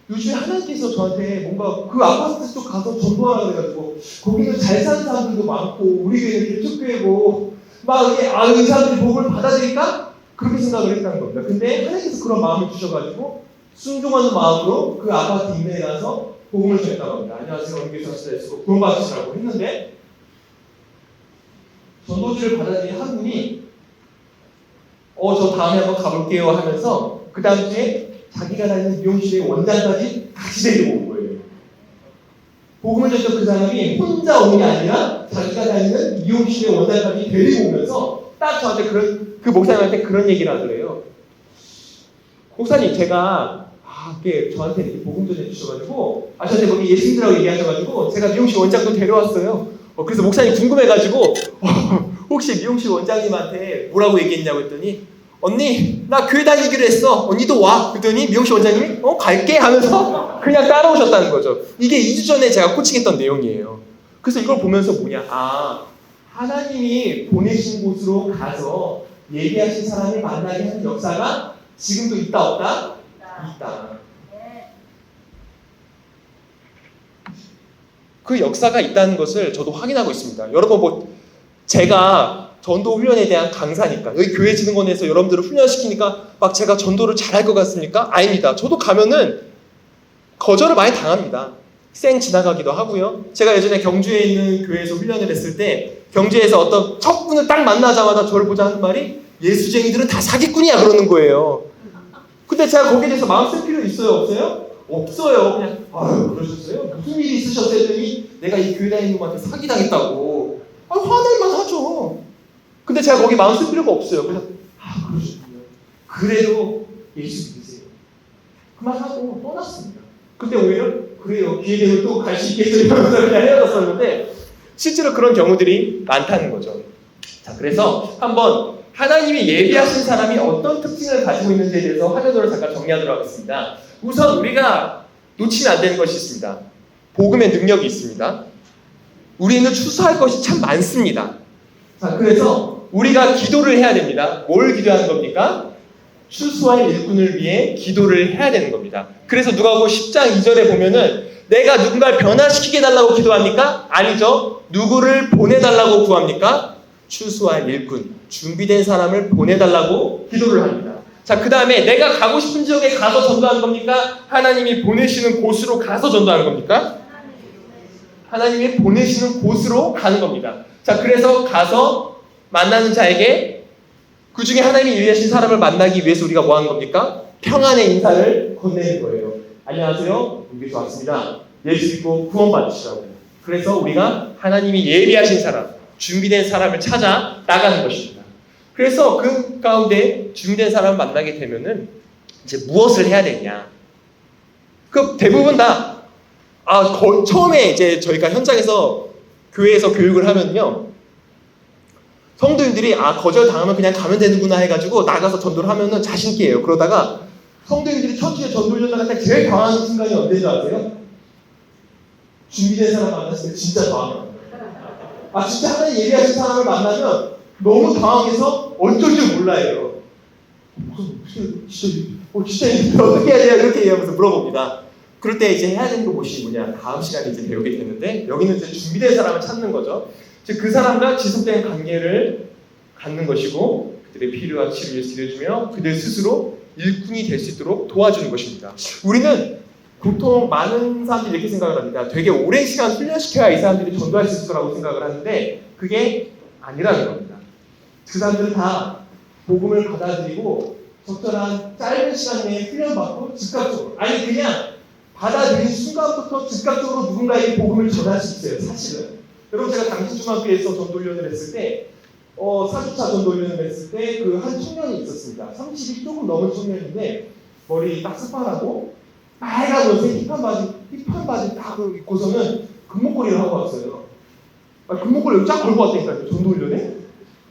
요즘에 하나님께서 저한테 뭔가 그 아파트 쪽 가서 전도하라고 해가지고 거기는 잘 사는 사람들도 많고 우리 교회는 개척교회고 막 이게 이 사람들이 복을 받아들일까? 그렇게 생각을 했다는 겁니다. 근데 하나님께서 그런 마음을 주셔가지고 순종하는 마음으로 그 아파트 임대에 가서 복음을 전했다고 합니다. 안녕하세요. 원교사 시대에서 구원받으시라고 했는데 전도지를 받아들인 한 분이 저 다음에 한번 가볼게요 하면서 그 다음 주에 자기가 다니는 미용실의 원장까지 같이 데리고 온 거예요. 복음을 전했던 그 사람이 혼자 온 게 아니라 자기가 다니는 미용실의 원장까지 데리고 오면서 딱 저한테 그 목사님한테 그런 얘기를 하더래요. 목사님, 제가 이게 저한테 이렇게 복음 전해 주셔가지고 저한테 거기 예수 믿으라고 얘기하셔가지고 제가 미용실 원장도 데려왔어요. 그래서 목사님 궁금해가지고 혹시 미용실 원장님한테 뭐라고 얘기했냐고 했더니 언니 나 교회 다니기로 했어. 언니도 와. 그랬더니 미용실 원장님이 갈게 하면서 그냥 따라오셨다는 거죠. 이게 2주 전에 제가 코칭했던 내용이에요. 그래서 이걸 보면서 뭐냐, 하나님이 보내신 곳으로 가서 예비하신 사람을 만나게 하는 역사가 지금도 있다 없다? 있다. 그 역사가 있다는 것을 저도 확인하고 있습니다. 여러분 제가 전도 훈련에 대한 강사니까 여기 교회 진흥원에서 여러분들을 훈련시키니까 막 제가 전도를 잘할 것 같습니까? 아닙니다. 저도 가면은 거절을 많이 당합니다. 쌩 지나가기도 하고요. 제가 예전에 경주에 있는 교회에서 훈련을 했을 때 경주에서 어떤 첫 분을 딱 만나자마자 저를 보자 하는 말이 예수쟁이들은 다 사기꾼이야 그러는 거예요. 근데 제가 거기에 대해서 마음 쓸 필요 있어요? 없어요? 없어요. 그냥 그러셨어요? 무슨 일이 있으셨어요? 했더니 내가 이 교회 다니는 놈한테 사기당했다고. 화낼만 하죠. 근데 제가 거기 마음 쓸 필요가 없어요. 그래서 그러셨군요. 그래도 예수 믿으세요. 그 말 하고 떠났습니다. 그때 오히려 그래요. 기회 되면 또 갈 수 있겠어요. 이러면서 그냥 헤어졌었는데 실제로 그런 경우들이 많다는 거죠. 자, 그래서 한번 하나님이 예비하신 사람이 어떤 특징을 가지고 있는지에 대해서 화면으로 잠깐 정리하도록 하겠습니다. 우선 우리가 놓치면 안 되는 것이 있습니다. 복음의 능력이 있습니다. 우리는 추수할 것이 참 많습니다. 자, 그래서 우리가 기도를 해야 됩니다. 뭘 기도하는 겁니까? 추수할 일꾼을 위해 기도를 해야 되는 겁니다. 그래서 누가복음 10장 2절에 보면은 내가 누군가를 변화시키게 해달라고 기도합니까? 아니죠. 누구를 보내달라고 구합니까? 추수할 일꾼, 준비된 사람을 보내달라고 기도를 합니다. 자, 그 다음에 내가 가고 싶은 지역에 가서 전도하는 겁니까? 하나님이 보내시는 곳으로 가서 전도하는 겁니까? 하나님이 보내시는 곳으로 가는 겁니다. 자, 그래서 가서 만나는 자에게 그 중에 하나님이 예비하신 사람을 만나기 위해서 우리가 뭐 하는 겁니까? 평안의 인사를 건네는 거예요. 안녕하세요. 여기서 왔습니다. 예수 믿고 구원받으시라고. 그래서 우리가 하나님이 예비하신 사람, 준비된 사람을 찾아 나가는 것입니다. 그래서 그 가운데 준비된 사람을 만나게 되면은 이제 무엇을 해야 되냐? 그 대부분 다 처음에 이제 저희가 현장에서 교회에서 교육을 하면요, 성도님들이 거절 당하면 그냥 가면 되는구나 해가지고 나가서 전도를 하면은 자신 있게 해요. 그러다가 성도님들이 첫 주에 전도를 나갈 때 제일 당하는 순간이 언제인 줄 아세요? 준비된 사람 만났을 때 진짜 당황해요. 진짜 하나님 예비하신 사람을 만나면 너무 당황해서 어쩔 줄 몰라요. 진짜 어떻게 해야 돼요? 이렇게 얘기하면서 물어봅니다. 그럴 때 이제 해야 되는 것이 뭐냐? 다음 시간에 이제 배우게 되는데, 여기는 이제 준비된 사람을 찾는 거죠. 즉 그 사람과 지속된 관계를 갖는 것이고, 그들의 필요와 치료를 드려주며 그들 스스로 일꾼이 될 수 있도록 도와주는 것입니다. 우리는 보통 많은 사람들이 이렇게 생각을 합니다. 되게 오랜 시간 훈련시켜야 이 사람들이 전도할 수 있을 거라고 생각을 하는데 그게 아니라는 겁니다. 그 사람들은 다 복음을 받아들이고 적절한 짧은 시간 내에 훈련받고 즉각적으로, 아니 그냥 받아들인 순간부터 즉각적으로 누군가에게 복음을 전할 수 있어요. 사실은. 여러분, 제가 당신중학교에서 전도훈련을 했을 때 4주차 전도훈련을 했을 때 그 한 청년이 있었습니다. 30이 조금 넘은 청년인데 머리 딱 스파하고 빨간 옷에 힙한 바지 딱 입고서는 금목걸이를 하고 왔어요. 금목걸이를 쫙 걸고 왔다니까요. 전도훈련에.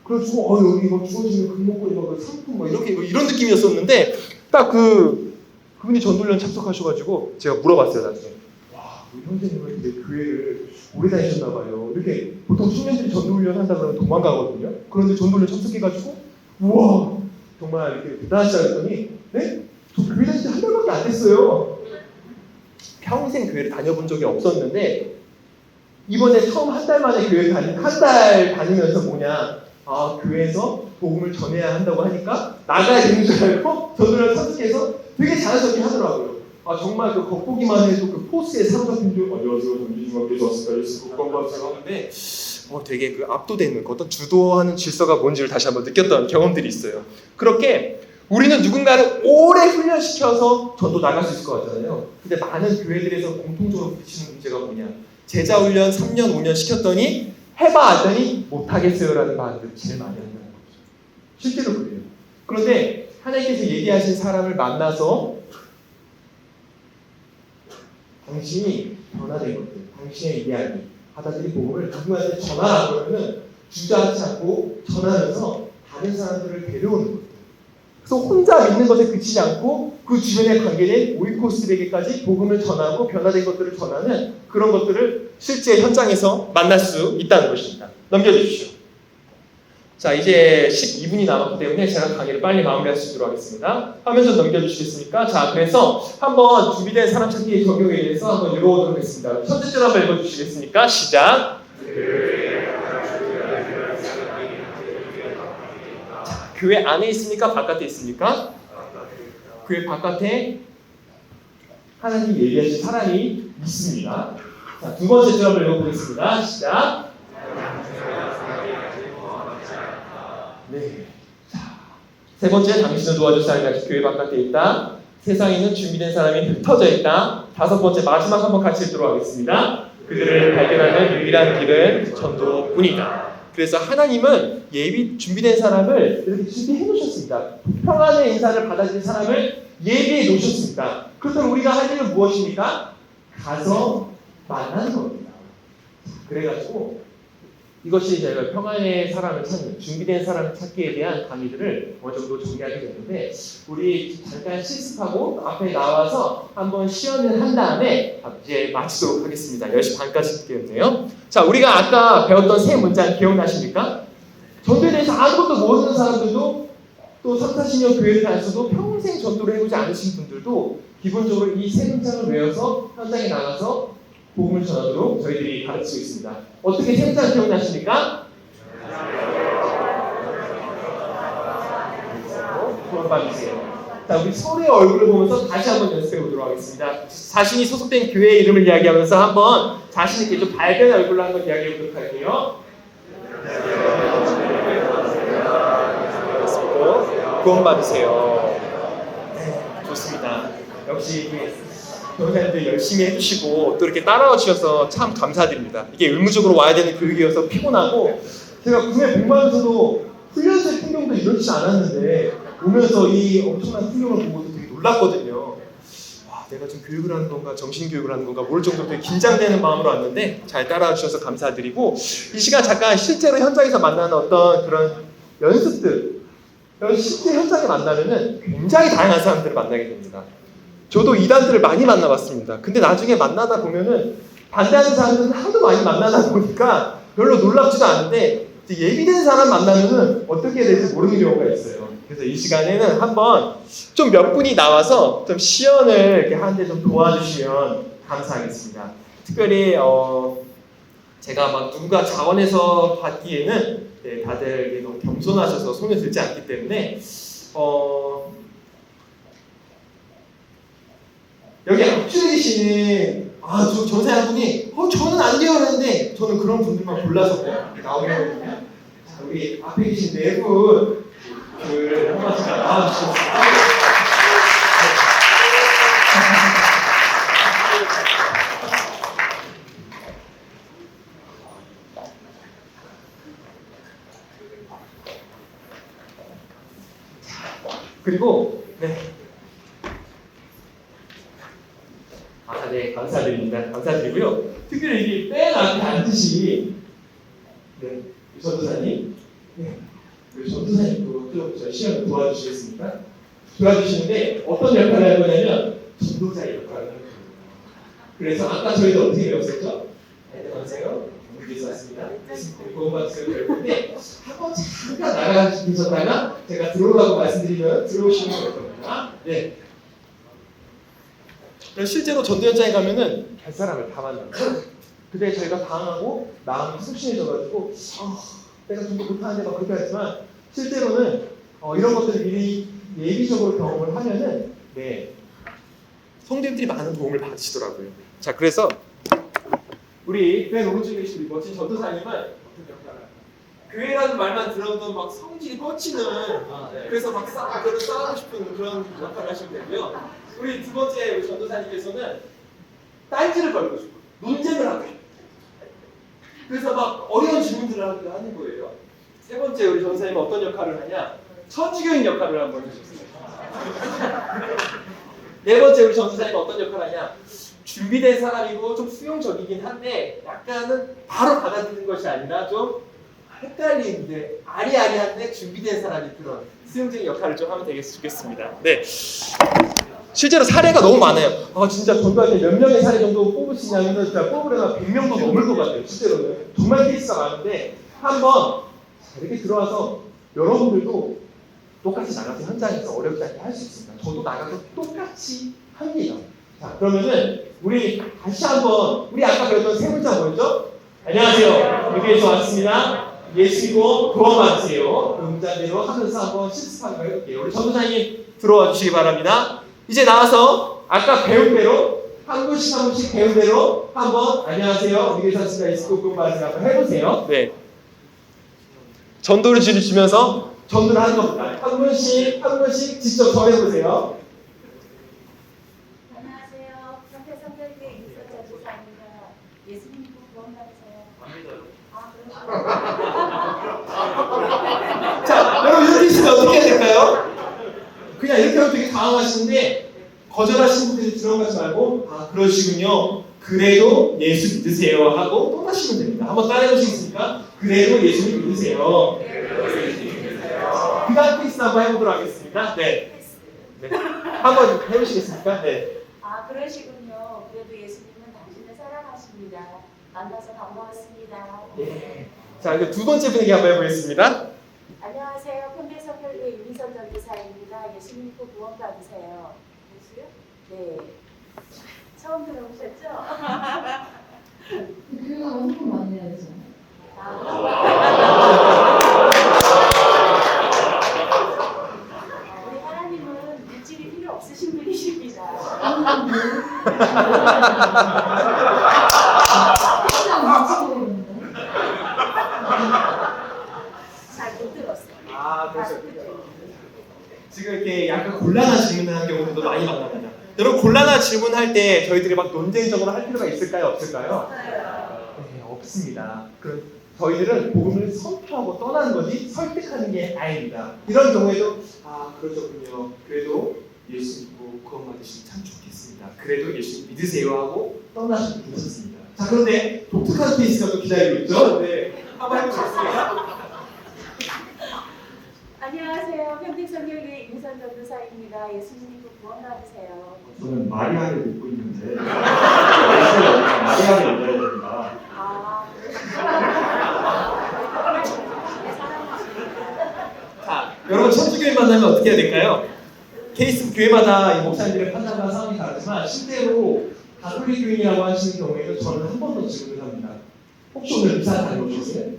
그래가지고 여기 막 주어지는 금목걸이 막 상품 막 이렇게 이런 느낌이었었는데 딱 그분이 전도련 참석하셔가지고 제가 물어봤어요 나중에. 와, 우리 형제님은 되게 교회를 오래 다니셨나 봐요. 이렇게 보통 청년들이 전도훈련 한다 그러면 도망가거든요. 그런데 전도훈련 참석해가지고 우와 정말 이렇게 대단하시다 그랬더니 네? 저 교회 다닌 지 한 달밖에 안 됐어요. 평생 교회를 다녀본 적이 없었는데 이번에 처음 한 달 만에 교회를 한 달 다니면서 뭐냐 교회에서 복음을 전해야 한다고 하니까 나가야 되는 줄 알고 전도를 참석해서 되게 자연스럽게 하더라고요. 정말 그 겉보기만 해도 그 포스의 사로잡힌 줄 안녕하세요 전지중학교에서 왔습니다. 예수 국방받으세요 하는데 되게 그 압도되는 어떤 주도하는 질서가 뭔지를 다시 한번 느꼈던 경험들이 있어요. 그렇게 우리는 누군가를 오래 훈련시켜서 전도 나갈 수 있을 것 같잖아요. 근데 많은 교회들에서 공통적으로 부딪히는 문제가 뭐냐? 제자 훈련 3년 5년 시켰더니 해봐 하더니 못하겠어요라는 말을 제일 많이 한다는 거죠. 실제로 그래요. 그런데 하나님께서 얘기하신 사람을 만나서 당신이 변화된 것들, 당신의 이야기, 받아들인 복음을 누구한테 전하라 그러면은 주저하지 않고 전하면서 다른 사람들을 데려오는 거예요. 그래서 혼자 믿는 것에 그치지 않고 그 주변에 관계된 오이코스들에게까지 복음을 전하고 변화된 것들을 전하는 그런 것들을 실제 현장에서 만날 수 있다는 것입니다. 넘겨주십시오. 자, 이제 12분이 남았기 때문에 제가 강의를 빨리 마무리할 수 있도록 하겠습니다. 화면 좀 넘겨주시겠습니까? 자, 그래서 한번 준비된 사람 찾기의 적용에 대해서 한번 읽어보도록 하겠습니다. 첫째 줄 한번 읽어주시겠습니까? 시작! 자, 교회 안에 있습니까? 바깥에 있습니까? 교회 바깥에 하나님 얘기하신 사람이 있습니다. 자, 두 번째 줄 한번 읽어보겠습니다. 시작! 네. 자, 세 번째, 당신을 도와줄 사람이 아직 교회 바깥에 있다. 세상에 있는 준비된 사람이 흩어져 있다. 다섯 번째, 마지막 한번 같이 읽도록 하겠습니다. 그들을 발견하는 유일한 길은 전도뿐이다. 그래서 하나님은 예비 준비된 사람을 이렇게 준비해 놓으셨습니다. 평안의 인사를 받아들인 사람을 예비해 놓으셨습니다. 그렇다면 우리가 할 일은 무엇입니까? 가서 만나는 겁니다. 그래가지고 이것이 저희가 평안의 사람을 찾는, 준비된 사람을 찾기에 대한 강의들을 어느 정도 정리하게 됐는데 우리 잠깐 실습하고 앞에 나와서 한번 시연을 한 다음에 이제 마치도록 하겠습니다. 10시 반까지 듣겠는데요. 자, 우리가 아까 배웠던 세 문장 기억나십니까? 전도에 대해서 아무것도 모르는 사람들도 또 3, 40년 교회를 다녔어도 평생 전도를 해보지 않으신 분들도 기본적으로 이 세 문장을 외워서 현장에 나가서 복음을 전하도록 저희들이 가르치고 있습니다. 어떻게 세 문장 기억나십니까? 그런 봐주세요. 자, 우리 서로의 얼굴을 보면서 다시 한번 연습해 보도록 하겠습니다. 자신이 소속된 교회의 이름을 이야기하면서 한번 자신 있게 좀 밝은 얼굴로 한번 이야기해 보도록 할게요. 구원 받으세요. 네, 좋습니다. 역시 교사님들 열심히 해주시고 또 이렇게 따라와 주셔서 참 감사드립니다. 이게 의무적으로 와야 되는 교육이어서 피곤하고 제가 군에 복무하면서도 훈련소의 풍경도 이렇지 않았는데 오면서 이 엄청난 풍경을 보고 되게 놀랐거든요. 와, 내가 지금 교육을 하는 건가 정신교육을 하는 건가 모를 정도로 되게 긴장되는 마음으로 왔는데 잘 따라와 주셔서 감사드리고 이 시간 잠깐 실제로 현장에서 만나는 어떤 그런 연습들 실제 현장에 만나면은 굉장히 다양한 사람들을 만나게 됩니다. 저도 이단들을 많이 만나봤습니다. 근데 나중에 만나다 보면은 반대하는 사람들은 하도 많이 만나다 보니까 별로 놀랍지도 않은데 예비된 사람 만나면은 어떻게 해야 될지 모르는 경우가 있어요. 그래서 이 시간에는 한번 좀 몇 분이 나와서 좀 시연을 이렇게 하는데 좀 도와주시면 감사하겠습니다. 특별히 제가 막 누군가 자원해서 받기에는 다들 너무 겸손하셔서 손을 들지 않기 때문에 여기 앞줄에 계시는 저 전사 한 분이 저는 안 돼요 하는데 저는 그런 분들만 골라서 나오거든요. 자, 우리 앞에 계신 네 분 한 번씩 나와주시겠습니다. 그리고 네, 감사드립니다. 감사드리고요. 특별히 이게 맨 앞에 앉으신 유 전도사님 우리 전도사님도 좀 저희 시간을 도와주시겠습니까? 도와주시는데 어떤 역할을 할 거냐면 전도자의 역할을 할 거예요. 그래서 아까 저희도 어떻게 배웠었죠? 안녕하세요. 우리에서 왔습니다. 구원받으세요. 배웠는데 한번 잠깐 나가셨다가 제가 들어오라고 말씀드리면 들어오시면 될 겁니다. 네. 실제로 전도 현장에 가면은 갈 사람을 다 만나요. 근데 저희가 당하고 마음이 소심해져가지고 내가 전도 못하는데 막 그렇게 하지만 실제로는 이런 것들을 미리 예비적으로 경험을 하면은 성도님들이 많은 도움을 받으시더라고요. 자, 그래서 우리 맨 오른쪽에 계신 우리 멋진 전도사님은 교회라는 말만 들어도 막 성질이 뻗치는 그래서 막 싸우고 싶은 그런 역할을 하시면 되고요. 우리 두 번째 우리 전도사님께서는 딴지를 걸고 싶고 논쟁을 하고 싶고 그래서 막 어려운 질문들을 하는 거예요. 세 번째 우리 전도사님은 어떤 역할을 하냐? 천주교인 역할을 한번 해주셨어요. 네 번째 우리 전도사님은 어떤 역할을 하냐? 준비된 사람이고 좀 수용적이긴 한데 약간은 바로 받아들이는 것이 아니라 좀 헷갈리는데 아리아리한데 준비된 사람이 그런 수용적인 역할을 좀 하면 되겠습니다. 네. 실제로 사례가 너무 많아요. 진짜 전도할 때 몇 명의 사례 정도 뽑으시냐면 진짜 뽑으려면 100명도 넘을 것 같아요. 실제로는 정말 케이스가 많은데 한번 이렇게 들어와서 여러분들도 똑같이 나가서 현장에서 어렵지 않게 할 수 있습니다. 저도 나가서 똑같이 합니다. 자, 그러면은 우리 다시 한번 우리 아까 배웠던 세 문자 뭐였죠? 안녕하세요. 여기에서 왔습니다. 예수 믿고 구원받으세요. 그 문자대로 하면서 한번 실습하는 거 해볼게요. 우리 전도사님 들어와 주시기 바랍니다. 이제 나와서 아까 배운 대로 한 분씩 한 분씩 배운 대로 한번 안녕하세요. 여기에서 왔습니다. 예수 믿고 구원받으세요. 한번 해보세요. 네. 전도를 주시면서 전도를 하는 겁니다. 한 분씩 직접 전해보세요. 안녕하세요. 성대성결교회 이서자 조사입니다. 예수 믿고 구원받으세요. 자, 여러분 이렇게 있으면 어떻게 해야 될까요? 그냥 이렇게 하면 되게 당황하시는데 거절하시는 분들이 들어가지 말고 그러시군요. 그래도 예수 믿으세요 하고 또 하시면 됩니다. 한번 따라해보시겠습니까? 그래도 예수 믿으세요. 그 다음 케이스 한번 해보도록 하겠습니다. 네. 한번 해보시겠습니까? 네. 그러시군요. 그래도 예수님은 당신을 사랑하십니다. 만나서 반가웠습니다. 네. 자, 이제 두 번째 분에게 한번 해보겠습니다. 안녕하세요. 평대성결교회 윤희선 전도사입니다. 예수 믿고 구원 받으세요. 예수요? 네. 처음 들어보셨죠? 교회가 너무 많이 해야 되잖아요. 우리 하나님은 물질이 필요 없으신 분이십니다. 잘 못 들었어요. 그렇죠. 지금 이렇게 약간 곤란한 질문을 하는 경우도 많이 만납니다. 여러분 곤란한 질문할 때 저희들이 막 논쟁적으로 할 필요가 있을까요? 없을까요? 네, 없습니다. 저희들은 복음을 선포하고 떠나는 거지 설득하는 게 아닙니다. 이런 경우에도 그러셨군요. 그래도 예수 믿고 구원받으시면 참 좋겠습니다. 그래도 예수 믿으세요 하고 떠나시면 괜찮습니다. 자, 그런데 독특한 케이스가 또 기다리고 있죠? 네, 한번 해보겠습니다. 안녕하세요. 평택성결교회 윤선 전도사입니다. 예수 믿고 구원 받으세요. 저는 마리아를 믿고 있는데 예수가 아니라 마리아를 믿어야 됩니다. 자, 여러분 천주교인 만나면 어떻게 해야 될까요? 케이스 교회마다 이 목사님들의 판단과 상황이 다르지만 실제로 가톨릭 교인이라고 하시는 경우에는 저는 한 번 더 질문을 합니다. 혹시 오늘 미사 다녀오셨어요?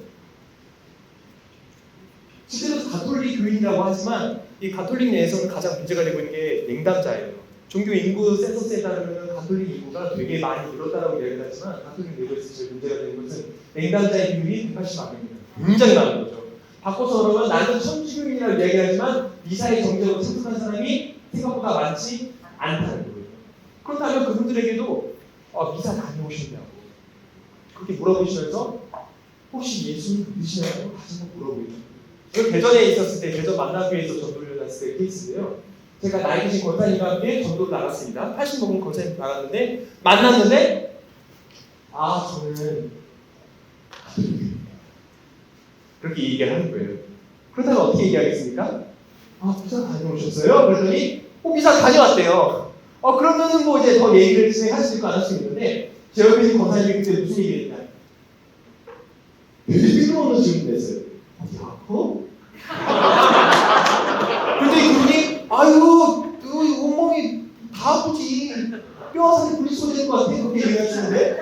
실제로 가톨릭 교인이라고 하지만 이 가톨릭 내에서는 가장 문제가 되고 있는 게 냉담자예요. 종교 인구 센서스에 따르면 가톨릭 인구가 되게 많이 늘었다고 이야기를 하지만 가톨릭 내부에서 제일 문제가 되는 것은 냉담자의 비율이 180만입니다. 굉장히 많은 거죠. 바꿔서 그러면 나는 천주교인이라고 이야기하지만 미사에 정적으로 참석한 사람이 생각보다 많지 않다는 거예요. 그렇다면 그분들에게도 미사 다녀오셨냐고 그렇게 물어보시면서 혹시 예수님 믿으시냐고 다시 한번 물어보죠. 저 대전에 있었을 때 대전 만남교회에서 전도를 갔을 때 케이스인데요. 제가 나이 드신 권사님과 함께 전도를 나갔습니다. 80 넘은 권사님 나갔는데 만났는데 저는 그렇게 얘기를 하는 거예요. 그렇다면 어떻게 얘기하겠습니까? 아, 비사 다녀오셨어요? 그랬더니 비사 다녀왔대요. 그러면은 뭐 이제 더 얘기를 진행할 수 있고 안 할 수 있는데 제 옆에 있는 권사님이 그때 무슨 얘기를 했냐? 되게 뜬금없는 질문을 했어요. 어디 아파? 근데 그분이 아유 온몸이 다 아프지 뼈아살이 분리소될 것 같아 그렇게 얘기하시는데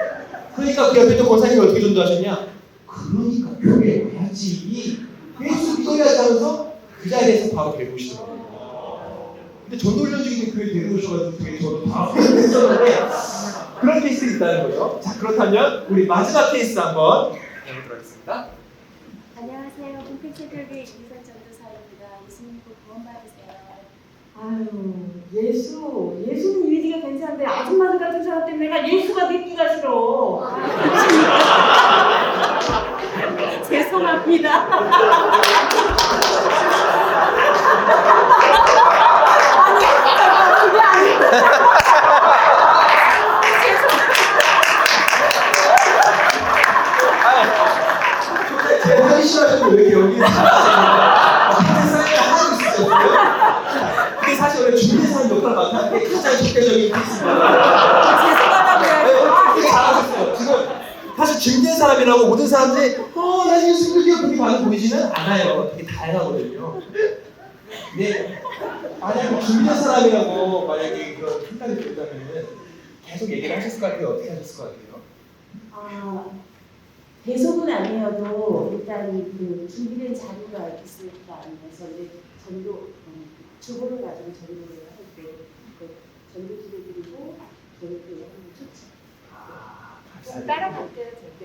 그러니까 그 옆에 있던 권사님이 어떻게 전도하셨냐? 그러니까 교회에 와야지 예수 믿어야지 하면서 그 자리에서 바로 데려오시더라고요. 근데 전도훈련 중에 교회 데려오셔가지고 되게 저도 당황했었는데 그런 케이스가 있다는 거죠. 자 그렇다면 우리 마지막 케이스 한번 해보도록 하겠습니다. 안녕하세요. 공평체육회 이선 전도사입니다. 예수님 곧 구원받으세요. 아유, 예수는 이미지가 괜찮은데 아줌마들 같은 사람 때문에 내가 예수가 믿기가 싫어. 죄송합니다. 그게 아니고. 제가 하기 싫어하시고 왜 이렇게 여기 사인을 하고 있었어요? 그게 사실 원래 준비사람 역할 맡았는 게 가장 적대적인 케이스입니다. 죄송하다고요. 되게 잘하셨어요. 지금 사실 준비된 사람이라고 모든 사람들이 나 예수 믿어요 그렇게 반응 보이지는 않아요. 되게 다양하거든요. 근데 만약에 준비된 사람이라고 만약에 그런 생각이 들다면 계속 얘기를 하셨을 것 같아요. 어떻게 하셨을 것 같아요? 계속은 아니어도 일단 그 준비된 자료가 있을 거 아니면서 이제 전도 주보를 가지고 전도를 할 때 전도 기도드리고 전도를 하면 좋죠. 따라갈 때는 절대.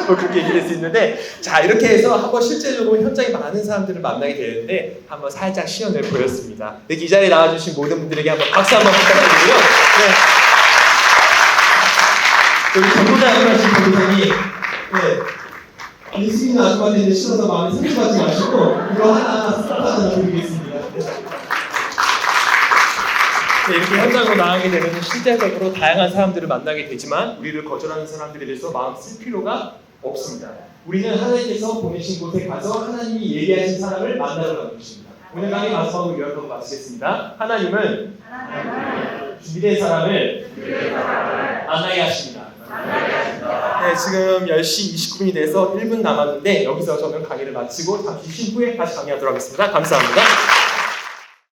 그렇게 얘기할 수 있는데 자 이렇게 해서 한번 실제적으로 현장에 많은 사람들을 만나게 되는데 한번 살짝 시연을 보였습니다. 여기 이 자리에 나와주신 모든 분들에게 한번 박수 한번 부탁드리고요. 네. 여기 전도자분 하신 분들이 예수 믿는 아줌마한테 이제 싫어서 마음에 상처받지 마시고 이거 하나 스타트 드리겠습니다. 네, 이렇게 현장으로 나가게 되면 실제적으로 다양한 사람들을 만나게 되지만 우리를 거절하는 사람들에 대해서 마음 쓸 필요가 없습니다. 우리는 하나님께서 보내신 곳에 가서 하나님이 예비하신 사람을 만나러 가는 것입니다. 오늘 강의 마지막으로 요약하고 마치겠습니다. 하나님은 준비된 사람을 만나게 하십니다. 네, 지금 10시 29분이 돼서 1분 남았는데 여기서 저는 강의를 마치고 잠시 쉰 후에 다시 강의하도록 하겠습니다. 감사합니다.